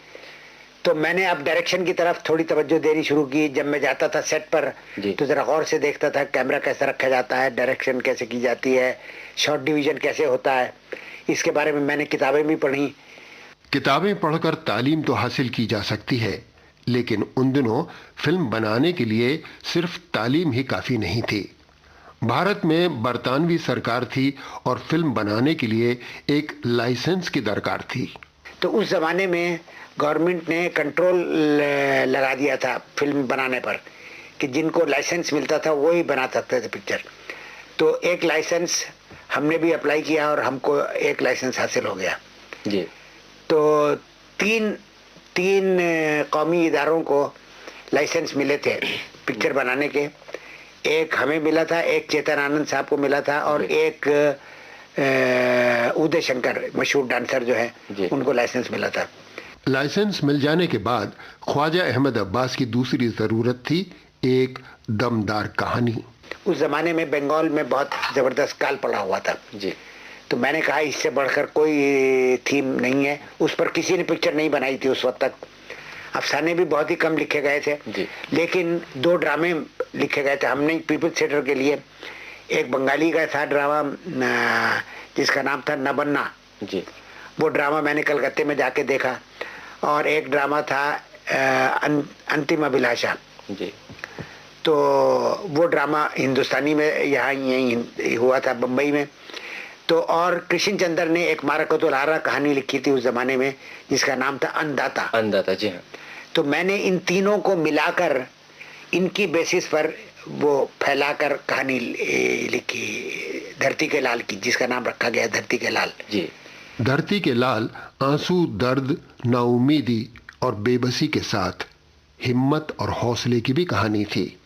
S9: तो मैंने अब डायरेक्शन की तरफ थोड़ी तवज्जो देनी शुरू की। जब मैं जाता था सेट पर तो जरा गौर से देखता था कैमरा कैसे रखा जाता है, डायरेक्शन कैसे की जाती है, शॉट डिवीजन कैसे होता है। इसके बारे में मैंने किताबें भी पढ़ी।
S8: किताबें पढ़कर तालीम तो हासिल की जा सकती है, लेकिन उन दिनों फिल्म बनाने के लिए सिर्फ तालीम ही काफ़ी नहीं थी। भारत में बरतानवी सरकार थी और फिल्म बनाने के लिए एक लाइसेंस की दरकार थी।
S9: तो उस जमाने में गवर्नमेंट ने कंट्रोल लगा दिया था फिल्म बनाने पर कि जिनको लाइसेंस मिलता था वो ही बना सकते थे पिक्चर। तो एक लाइसेंस हमने भी अप्लाई किया और हमको एक लाइसेंस हासिल हो गया
S11: जी।
S9: तो तीन कौमी इदारों को लाइसेंस मिले थे पिक्चर बनाने के। एक हमें मिला था, एक चेतन आनंद साहब को मिला था और एक उदय शंकर मशहूर डांसर जो है उनको लाइसेंस मिला था।
S8: लाइसेंस मिल जाने के बाद ख्वाजा अहमद अब्बास की दूसरी जरूरत थी एक दमदार कहानी।
S9: उस जमाने में बंगाल में बहुत जबरदस्त काल पड़ा हुआ था
S11: जी।
S9: तो मैंने कहा इससे बढ़कर कोई थीम नहीं है। उस पर किसी ने पिक्चर नहीं बनाई थी उस वक्त तक। अफसाने भी बहुत ही कम लिखे गए थे
S11: जी।
S9: लेकिन 2 ड्रामे लिखे गए थे हमने पीपल्स थिएटर के लिए। एक बंगाली का था ड्रामा जिसका नाम था नबन्ना
S11: जी।
S9: वो ड्रामा मैंने कलकत्ते में जाके देखा। और एक ड्रामा था अंतिम अभिलाषा
S11: जी।
S9: तो वो ड्रामा हिंदुस्तानी में यहाँ यहीं हुआ था बम्बई में। तो और कृष्ण चंद्र ने एक मारकतुल आरा कहानी लिखी थी उस जमाने में जिसका नाम था अन्नदाता।
S11: जी हाँ।
S9: तो मैंने इन तीनों को मिलाकर इनकी बेसिस पर वो फैलाकर कहानी लिखी धरती के लाल की, जिसका नाम रखा गया धरती के लाल
S11: जी।
S8: धरती के लाल आंसू, दर्द, नाउमीदी और बेबसी के साथ हिम्मत और हौसले की भी कहानी थी।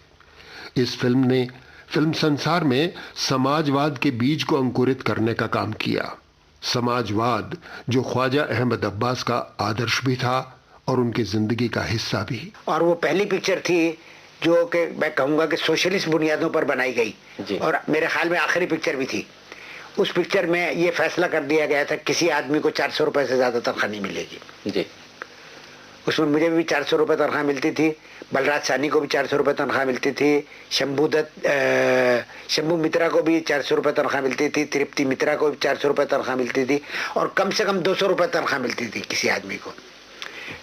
S8: इस फिल्म ने फिल्म संसार में समाजवाद के बीज को अंकुरित करने का काम किया। समाजवाद जो ख्वाजा अहमद अब्बास का आदर्श भी था और उनकी जिंदगी का हिस्सा भी।
S9: और वो पहली पिक्चर थी जो कि मैं कहूँगा कि सोशलिस्ट बुनियादों पर बनाई गई और मेरे ख्याल में आखिरी पिक्चर भी थी। उस पिक्चर में ये फैसला कर दिया गया था किसी आदमी को 400 रुपए से ज़्यादा तनख्वाह नहीं मिलेगी
S11: जी।
S9: उसमें मुझे भी 400 रुपए तनख्वाह मिलती थी, बलराज सानी को भी 400 रुपए तनख्वाह मिलती थी, शंभू मित्रा को भी 400 रुपए तनख्वाह मिलती थी, तृप्ति मित्रा को भी 400 रुपए तनख्वाह मिलती थी और कम से कम 200 रुपए तनख्वाह मिलती थी किसी आदमी को।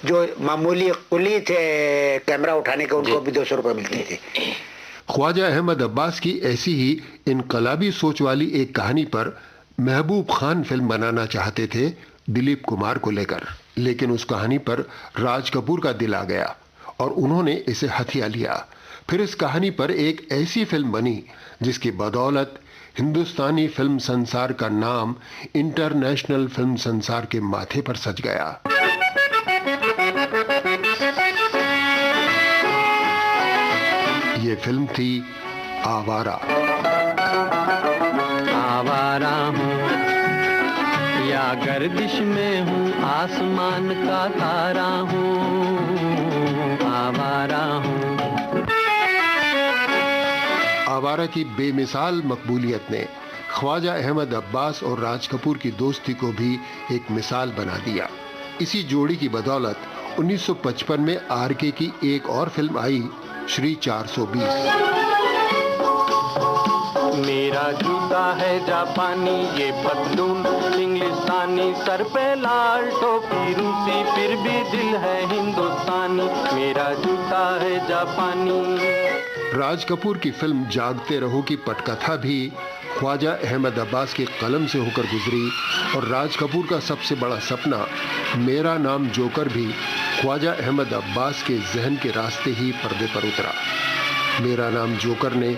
S9: जो मामूली कुली थे कैमरा उठाने के उनको भी 200 रुपए मिलती थी।
S8: ख्वाजा अहमद अब्बास की ऐसी ही इनकलाबी सोच वाली एक कहानी पर महबूब खान फिल्म बनाना चाहते थे दिलीप कुमार को लेकर, लेकिन उस कहानी पर राज कपूर का दिल आ गया और उन्होंने इसे हथिया लिया। फिर इस कहानी पर एक ऐसी फिल्म बनी जिसकी बदौलत हिंदुस्तानी फिल्म संसार का नाम इंटरनेशनल फिल्म संसार के माथे पर सज गया। ये फिल्म थी आवारा।
S10: आवारा हूँ या गर्दिश में हूँ, आसमान का तारा हूँ, आवारा हूँ।
S8: आवारा की बेमिसाल मकबूलियत ने ख्वाजा अहमद अब्बास और राज कपूर की दोस्ती को भी एक मिसाल बना दिया। इसी जोड़ी की बदौलत 1955 में आरके की एक और फिल्म आई श्री 420।
S10: मेरा जूता है जापानी, ये पतलून इंग्लिस्तानी, सर पे लाल टोपी रूसी, फिर भी दिल है हिंदुस्तानी। मेरा जूता है जापानी।
S8: राज कपूर की फिल्म जागते रहो की पटकथा भी ख्वाजा अहमद अब्बास के कलम से होकर गुजरी और राज कपूर का सबसे बड़ा सपना मेरा नाम जोकर भी ख्वाजा अहमद अब्बास के जहन के रास्ते ही पर्दे पर उतरा। मेरा नाम जोकर ने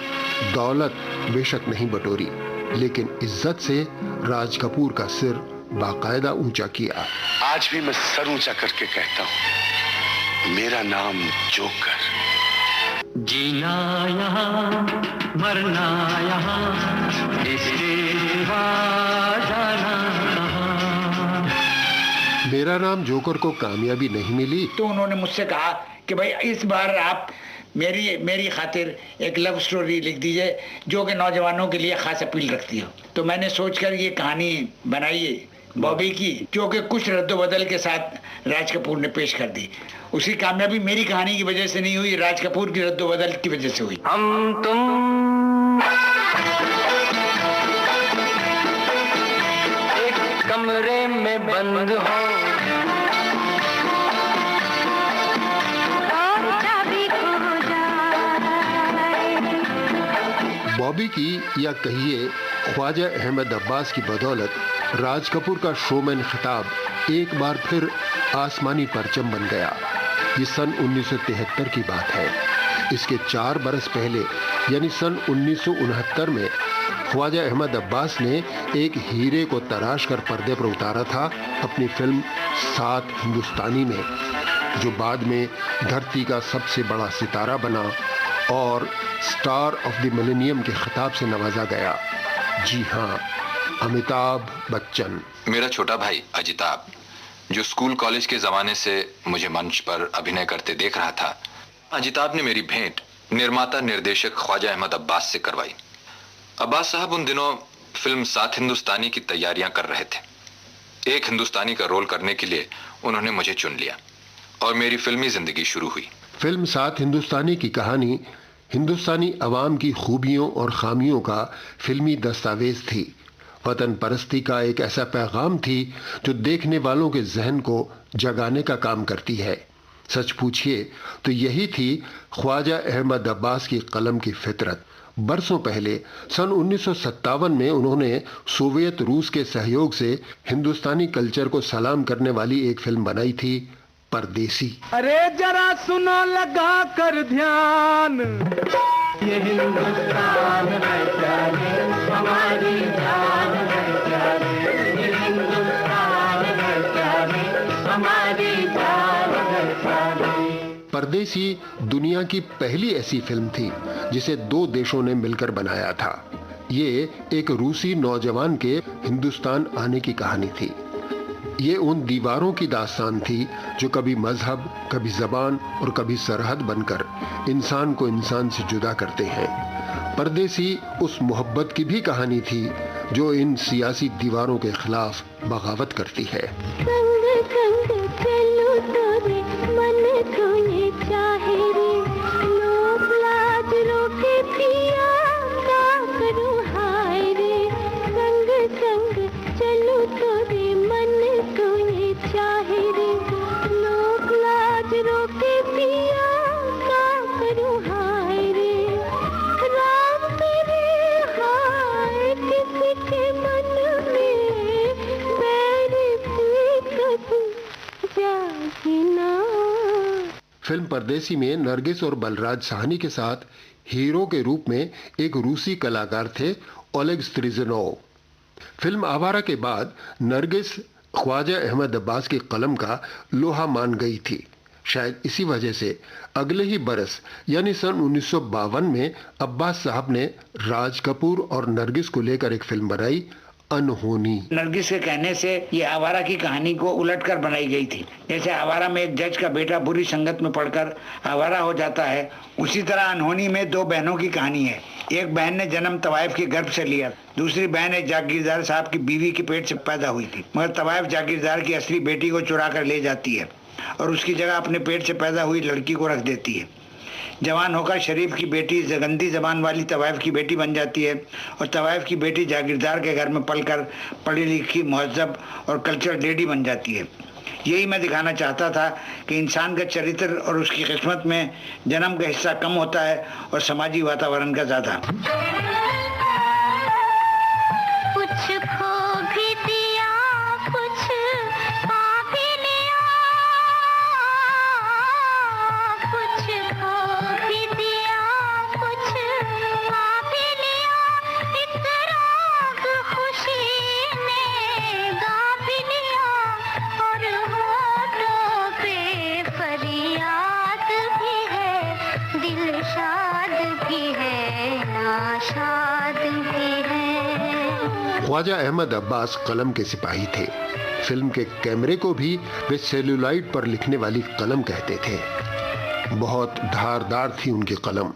S8: दौलत बेशक नहीं बटोरी, लेकिन इज्जत से राज कपूर का सिर बाकायदा ऊंचा किया।
S12: आज भी मैं सर ऊंचा करके कहता हूँ, मेरा नाम जोकर।
S10: जीना यहाँ मरना यहाँ, इसके सिवा जाना कहाँ।
S8: मेरा नाम जोकर को कामयाबी नहीं मिली
S9: तो उन्होंने मुझसे कहा कि भाई इस बार आप मेरी खातिर एक लव स्टोरी लिख दीजिए जो कि नौजवानों के लिए खास अपील रखती हो। तो मैंने सोचकर ये कहानी बनाई है बॉबी की, जो कि कुछ रद्दोबदल के साथ राज कपूर ने पेश कर दी। उसकी कामयाबी मेरी कहानी की वजह से नहीं हुई, राज कपूर की रद्दोबदल की वजह से हुई।
S10: हम तुम एक कमरे में बंद हो,
S8: बॉबी की या कहिए ख्वाजा अहमद अब्बास की बदौलत राज कपूर का शोमैन खिताब एक बार फिर आसमानी परचम बन गया। ये सन 1973 की बात है। इसके 4 बरस पहले यानी सन 1969 में ख्वाजा अहमद अब्बास ने एक हीरे को तराश कर पर्दे पर उतारा था अपनी फिल्म सात हिंदुस्तानी में, जो बाद में धरती का सबसे बड़ा सितारा बना और स्टार ऑफ द मिलेनियम के खिताब से नवाजा गया। जी हाँ, अमिताभ बच्चन।
S11: मेरा छोटा भाई अजिताभ, जो स्कूल कॉलेज के जमाने से मुझे मंच पर अभिनय करते देख रहा था, अजिताभ ने मेरी भेंट निर्माता निर्देशक ख्वाजा अहमद अब्बास से करवाई। अब्बास साहब उन दिनों फिल्म सात हिंदुस्तानी की तैयारियां कर रहे थे। एक हिंदुस्तानी का रोल करने के लिए उन्होंने मुझे चुन लिया और मेरी फिल्मी जिंदगी शुरू हुई।
S8: फिल्म सात हिंदुस्तानी की कहानी हिंदुस्तानी अवाम की खूबियों और खामियों का फिल्मी दस्तावेज थी। वतन परस्ती का एक ऐसा पैगाम थी जो देखने वालों के जहन को जगाने का काम करती है। सच पूछिए तो यही थी ख्वाजा अहमद अब्बास की कलम की फितरत। बरसों पहले सन 1957 में उन्होंने सोवियत रूस के सहयोग से हिंदुस्तानी कल्चर को सलाम करने वाली एक फिल्म बनाई थी, परदेसी।
S10: अरे जरा सुनो लगा कर ध्यान, ये हिंदुस्तान है प्यारे, हमारी जान है प्यारे, ये हिंदुस्तान है प्यारे, हमारी जान है प्यारे।
S8: परदेसी दुनिया की पहली ऐसी फिल्म थी जिसे 2 देशों ने मिलकर बनाया था। ये एक रूसी नौजवान के हिंदुस्तान आने की कहानी थी। ये उन दीवारों की दास्तान थी जो कभी मजहब, कभी जबान और कभी सरहद बनकर इंसान को इंसान से जुदा करते हैं। परदेसी उस मोहब्बत की भी कहानी थी जो इन सियासी दीवारों के खिलाफ बगावत करती है।
S6: संग संग चलो तोरे मन तूने चाहे रे, लोग लाज रोके पिया का करूं हाय रे। संग संग चलो तोरे मन तूने चाहे रे, लोग लाज रोके पिया का करूं हाय रे। राम तेरे हाय किसी के मन में बैर भी कभी जागे ना।
S8: फिल्म परदेसी में नरगिस और बलराज साहनी के साथ हीरो के रूप में एक रूसी कलाकार थे, ओलेग स्त्रिजनोव। फिल्म आवारा के बाद नरगिस ख्वाजा अहमद अब्बास की कलम का लोहा मान गई थी। शायद इसी वजह से अगले ही बरस यानी सन 1952 में अब्बास साहब ने राज कपूर और नरगिस को लेकर एक फिल्म बनाई, अनहोनी।
S13: नरगिस के कहने से ये आवारा की कहानी को उलटकर बनाई गई थी। जैसे आवारा में एक जज का बेटा बुरी संगत में पड़कर आवारा हो जाता है, उसी तरह अनहोनी में 2 बहनों की कहानी है। एक बहन ने जन्म तवाइफ के गर्भ से लिया, दूसरी बहन एक जागीरदार साहब की बीवी के पेट से पैदा हुई थी, मगर तवाइफ जागीरदार की असली बेटी को चुरा कर ले जाती है और उसकी जगह अपने पेट से पैदा हुई लड़की को रख देती है। जवान होकर शरीफ की बेटी गंदी जबान वाली तवाइफ की बेटी बन जाती है और तवाइफ की बेटी जागीरदार के घर में पलकर पढ़ी लिखी महजब और कल्चर लेडी बन जाती है। यही मैं दिखाना चाहता था कि इंसान का चरित्र और उसकी किस्मत में जन्म का हिस्सा कम होता है और समाजी वातावरण का ज़्यादा।
S6: कुछ खो भी दिया, कुछ पा भी लिया, कुछ खो भी दिया, कुछ पा भी लिया, एक राग खुशी ने गा भी लिया और होठों पे फरियाद भी है, दिल शाद भी है, नाशाद भी है।
S8: ख्वाजा अहमद अब्बास कलम के सिपाही थे। फिल्म के कैमरे को भी वे सेलुलाइड पर लिखने वाली कलम कहते थे। बहुत धारदार थी उनकी कलम,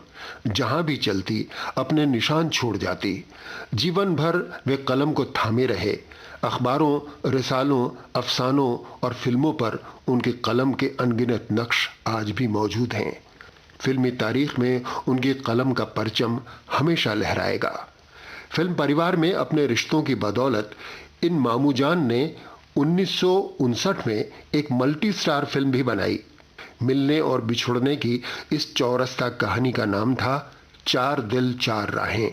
S8: जहां भी चलती अपने निशान छोड़ जाती। जीवन भर वे कलम को थामे रहे। अखबारों, रिसालों, अफसानों और फिल्मों पर उनकी कलम के अनगिनत नक्श आज भी मौजूद हैं। फिल्मी तारीख में उनकी कलम का परचम हमेशा लहराएगा। फिल्म परिवार में अपने रिश्तों की बदौलत इन मामूजान ने 1959 में एक मल्टी स्टार फिल्म भी बनाई। मिलने और बिछुड़ने की इस चौरस्ता कहानी का नाम था चार दिल चार राहें।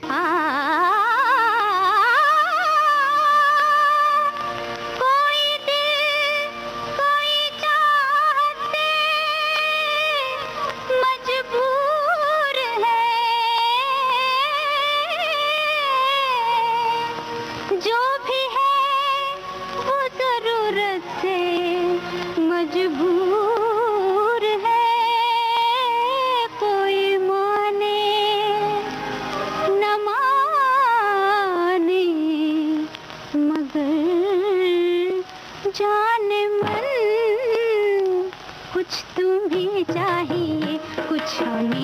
S6: हमें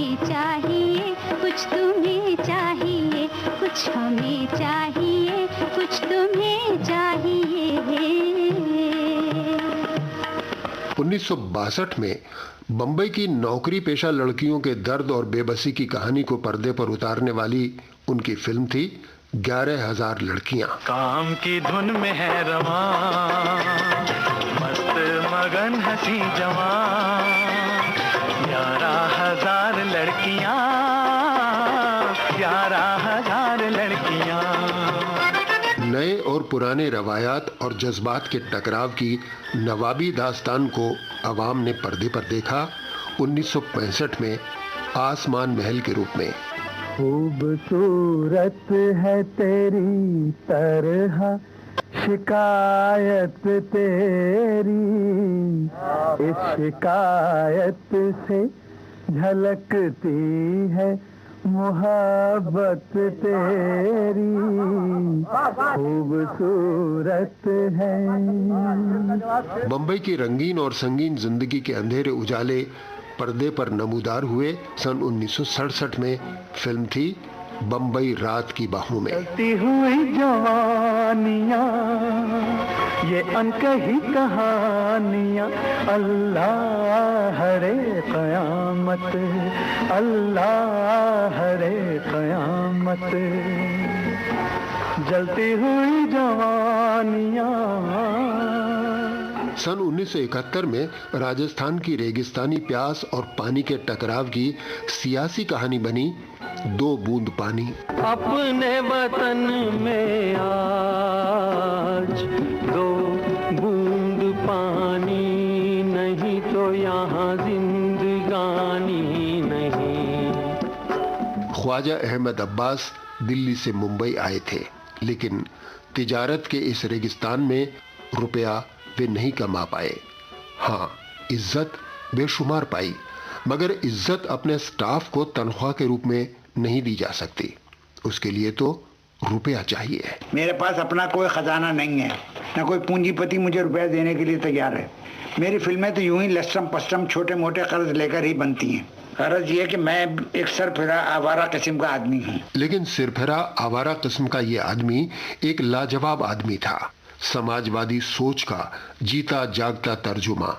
S6: चाहिए, कुछ तुम्हें चाहिए।
S8: 1962 में बम्बई की नौकरी पेशा लड़कियों के दर्द और बेबसी की कहानी को पर्दे पर उतारने वाली उनकी फिल्म थी 11,000 लड़कियां।
S10: काम की धुन में है रवां, मस्त मगन हंसी जवां, 11,000 लड़कियां, 11,000 लड़कियां।
S8: नए और पुराने रवायात और जज्बात के टकराव की नवाबी दास्तान को अवाम ने पर्दे पर देखा 1965 में आसमान महल के रूप में।
S10: खूबसूरत है तेरी तरह शिकायत तेरी, इस शिकायत से झलकती है मोहब्बत तेरी, खूबसूरत है।
S8: बम्बई की रंगीन और संगीन जिंदगी के अंधेरे उजाले पर्दे पर नमूदार हुए सन 1967 में फिल्म थी बम्बई रात की बाहों में।
S10: चलती हुई जवानियां, ये अनकही कहानियां, अल्लाह हरे क़यामत, अल्लाह हरे क़यामत, जलती हुई जवानियां।
S8: सन 1971 में राजस्थान की रेगिस्तानी प्यास और पानी के टकराव की सियासी कहानी बनी दो बूंद पानी।
S10: अपने वतन में आज दो बूंद पानी नहीं तो यहाँ जिंदगानी नहीं।
S8: ख्वाजा अहमद अब्बास दिल्ली से मुंबई आए थे, लेकिन तिजारत के इस रेगिस्तान में रुपया वे नहीं कमा पाए। हाँ, इज्जत बेशुमार पाई, मगर इज्जत अपने स्टाफ को तनख्वाह के रूप में नहीं दी जा सकती। उसके लिए तो रुपया चाहिए।
S13: मेरे पास अपना कोई खजाना नहीं है, न कोई पूंजीपति मुझे रुपया देने के लिए तैयार है। मेरी फिल्में तो यूं ही लस्टम पस्टम छोटे मोटे कर्ज लेकर ही बनती हैं। कर्ज ये कि मैं एक सरफिरा आवारा किस्म का आदमी हूँ।
S8: लेकिन सिरफिरा आवारा किस्म का ये आदमी एक लाजवाब आदमी था, समाजवादी सोच का जीता जागता तर्जुमा।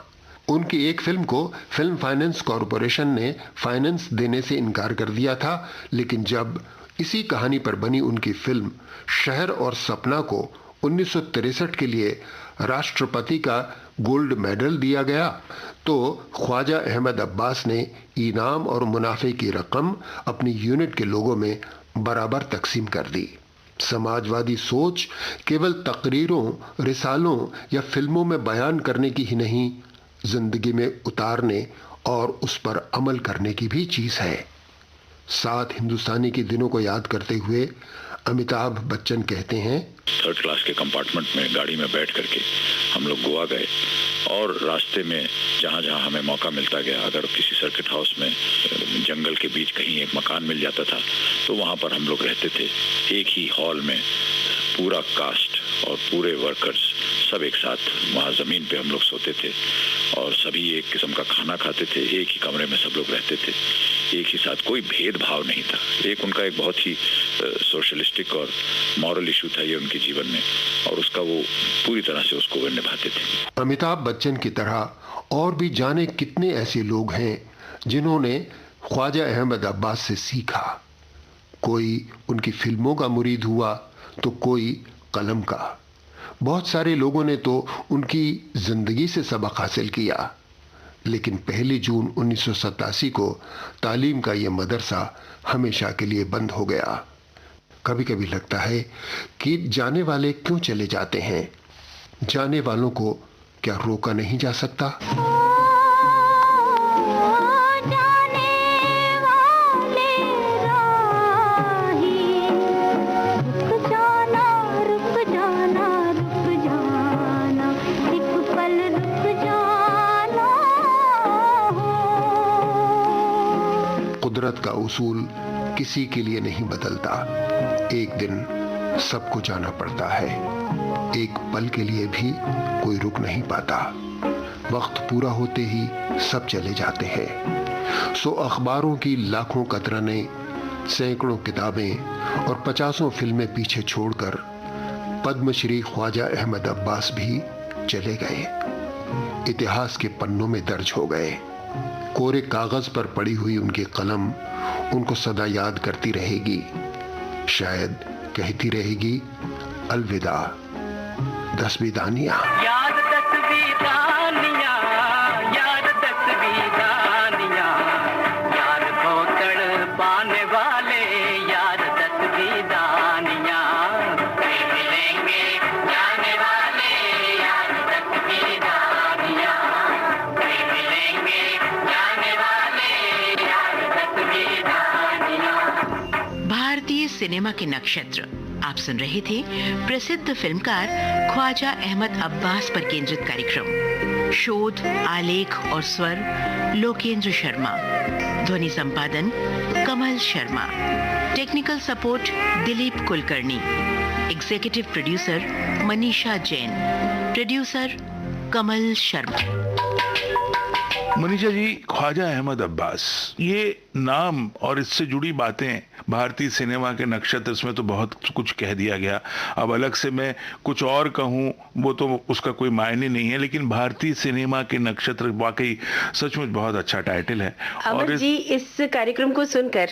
S8: उनकी एक फिल्म को फिल्म फाइनेंस कॉरपोरेशन ने फाइनेंस देने से इनकार कर दिया था, लेकिन जब इसी कहानी पर बनी उनकी फिल्म शहर और सपना को 1963 के लिए राष्ट्रपति का गोल्ड मेडल दिया गया, तो ख्वाजा अहमद अब्बास ने इनाम और मुनाफे की रकम अपनी यूनिट के लोगों में बराबर तकसीम कर दी। समाजवादी सोच केवल तकरीरों, रिसालों या फिल्मों में बयान करने की ही नहीं, जिंदगी में उतारने और उस पर अमल करने की भी चीज है। सात हिंदुस्तानी के दिनों को याद करते हुए अमिताभ बच्चन कहते हैं,
S14: थर्ड क्लास के कंपार्टमेंट में गाड़ी में बैठ करके हम लोग गोवा गए और रास्ते में जहाँ जहाँ हमें मौका मिलता गया, अगर किसी सर्किट हाउस में जंगल के बीच कहीं एक मकान मिल जाता था तो वहाँ पर हम लोग रहते थे। एक ही हॉल में पूरा कास्ट और पूरे वर्कर्स सब एक साथ वहाँ ज़मीन पे हम लोग सोते थे और सभी एक किस्म का खाना खाते थे। एक ही कमरे में सब लोग रहते थे, एक ही साथ, कोई भेदभाव नहीं था। एक उनका एक बहुत ही सोशलिस्टिक और मॉरल इशू था ये उनके जीवन में, और उसका वो पूरी तरह से उसको वो निभाते थे।
S8: अमिताभ बच्चन की तरह और भी जाने कितने ऐसे लोग हैं जिन्होंने ख्वाजा अहमद अब्बास से सीखा। कोई उनकी फिल्मों का मुरीद हुआ तो कोई कलम का। बहुत सारे लोगों ने तो उनकी जिंदगी से सबक हासिल किया। लेकिन 1 जून 1987 को तालीम का ये मदरसा हमेशा के लिए बंद हो गया। कभी कभी लगता है कि जाने वाले क्यों चले जाते हैं, जाने वालों को क्या रोका नहीं जा सकता? कुदरत का उसूल किसी के लिए नहीं बदलता। एक दिन सबको जाना पड़ता है, एक पल के लिए भी कोई रुक नहीं पाता। वक्त पूरा होते ही सब चले जाते हैं। सो अखबारों की लाखों कतरनें, सैकड़ों किताबें और 50 फिल्में पीछे छोड़कर पद्मश्री ख्वाजा अहमद अब्बास भी चले गए, इतिहास के पन्नों में दर्ज हो गए। कोरे कागज पर पड़ी हुई उनकी कलम उनको सदा याद करती रहेगी, शायद कहती रहेगी अलविदा दसवीदानिया।
S7: याद दसवीदानिया, याद दसवीदानिया, यार को तड़पाने वाले यार दसवीदानिया, मिलेंगे जाने वाले यार दसवीदानिया, मिलेंगे जाने वाले यार दसवीदानिया।
S15: भारतीय सिनेमा के नक्षत्र आप सुन रहे थे प्रसिद्ध फिल्मकार ख्वाजा अहमद अब्बास पर केंद्रित कार्यक्रम। शोध, आलेख और स्वर लोकेंद्र शर्मा, ध्वनि संपादन Kamal Sharma, technical support Dilip Kulkarni, executive producer Manisha Jain, producer Kamal Sharma.
S2: Manisha ji, Khwaja Ahmad Abbas, ये नाम और इससे जुड़ी बातें, भारतीय सिनेमा के नक्षत्र, इसमें तो बहुत कुछ कह दिया गया। अब अलग से मैं कुछ और कहूं वो तो उसका कोई मायने नहीं है, लेकिन भारतीय सिनेमा के नक्षत्र वाकई सचमुच बहुत अच्छा टाइटल है।
S1: अमर जी, इस कार्यक्रम को सुनकर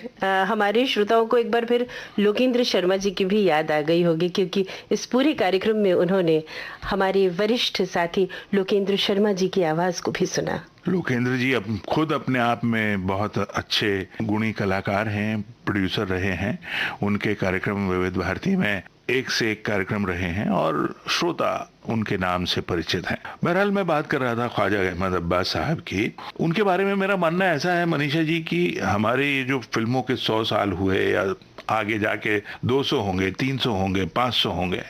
S1: हमारे श्रोताओं को एक बार फिर लोकेंद्र शर्मा जी की भी याद आ गई होगी, क्योंकि इस पूरे कार्यक्रम में उन्होंने हमारे वरिष्ठ साथी लोकेंद्र शर्मा जी की आवाज को भी सुना।
S2: लोकेंद्र जी अब खुद अपने आप में बहुत अच्छे गुणी कलाकार हैं, प्रोड्यूसर रहे हैं। उनके कार्यक्रम विविध भारती में एक से एक कार्यक्रम रहे हैं और श्रोता उनके नाम से परिचित हैं। बहरहाल मैं बात कर रहा था ख्वाजा अहमद अब्बास साहब की। उनके बारे में मेरा मानना ऐसा है मनीषा जी कि हमारे ये जो फिल्मों के 100 साल हुए या आगे जाके 200 होंगे, 300 होंगे, 500 होंगे,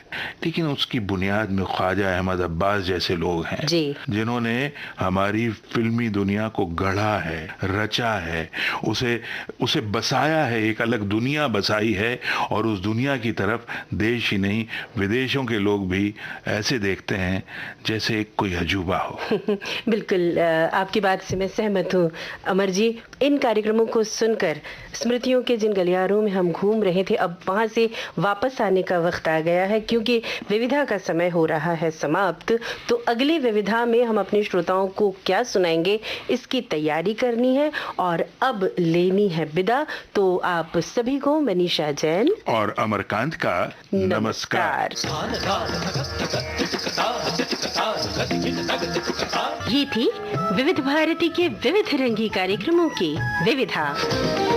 S2: लेकिन उसकी बुनियाद में ख्वाजा अहमद अब्बास जैसे लोग हैं जिन्होंने हमारी फिल्मी दुनिया को गढ़ा है, रचा है, उसे बसाया है, एक अलग दुनिया बसाई है। और उस दुनिया की तरफ देश ही नहीं विदेशों के लोग भी ऐसे देखते हैं जैसे कोई अजूबा हो।
S1: बिल्कुल, आपकी बात से मैं सहमत हूँ अमर जी। इन कार्यक्रमों को सुनकर स्मृतियों के जिन गलियारों में हम घूम रहे थे, अब वहां से वापस आने का वक्त आ गया है, क्योंकि विविधा का समय हो रहा है समाप्त। तो अगली विविधा में हम अपने श्रोताओं को क्या सुनाएंगे, इसकी तैयारी करनी है और अब लेनी है विदा। तो आप सभी को मनीषा जैन
S2: और अमरकांत का नमस्कार।
S1: ये थी विविध भारती के विविध रंगी कार्यक्रमों की विविधा।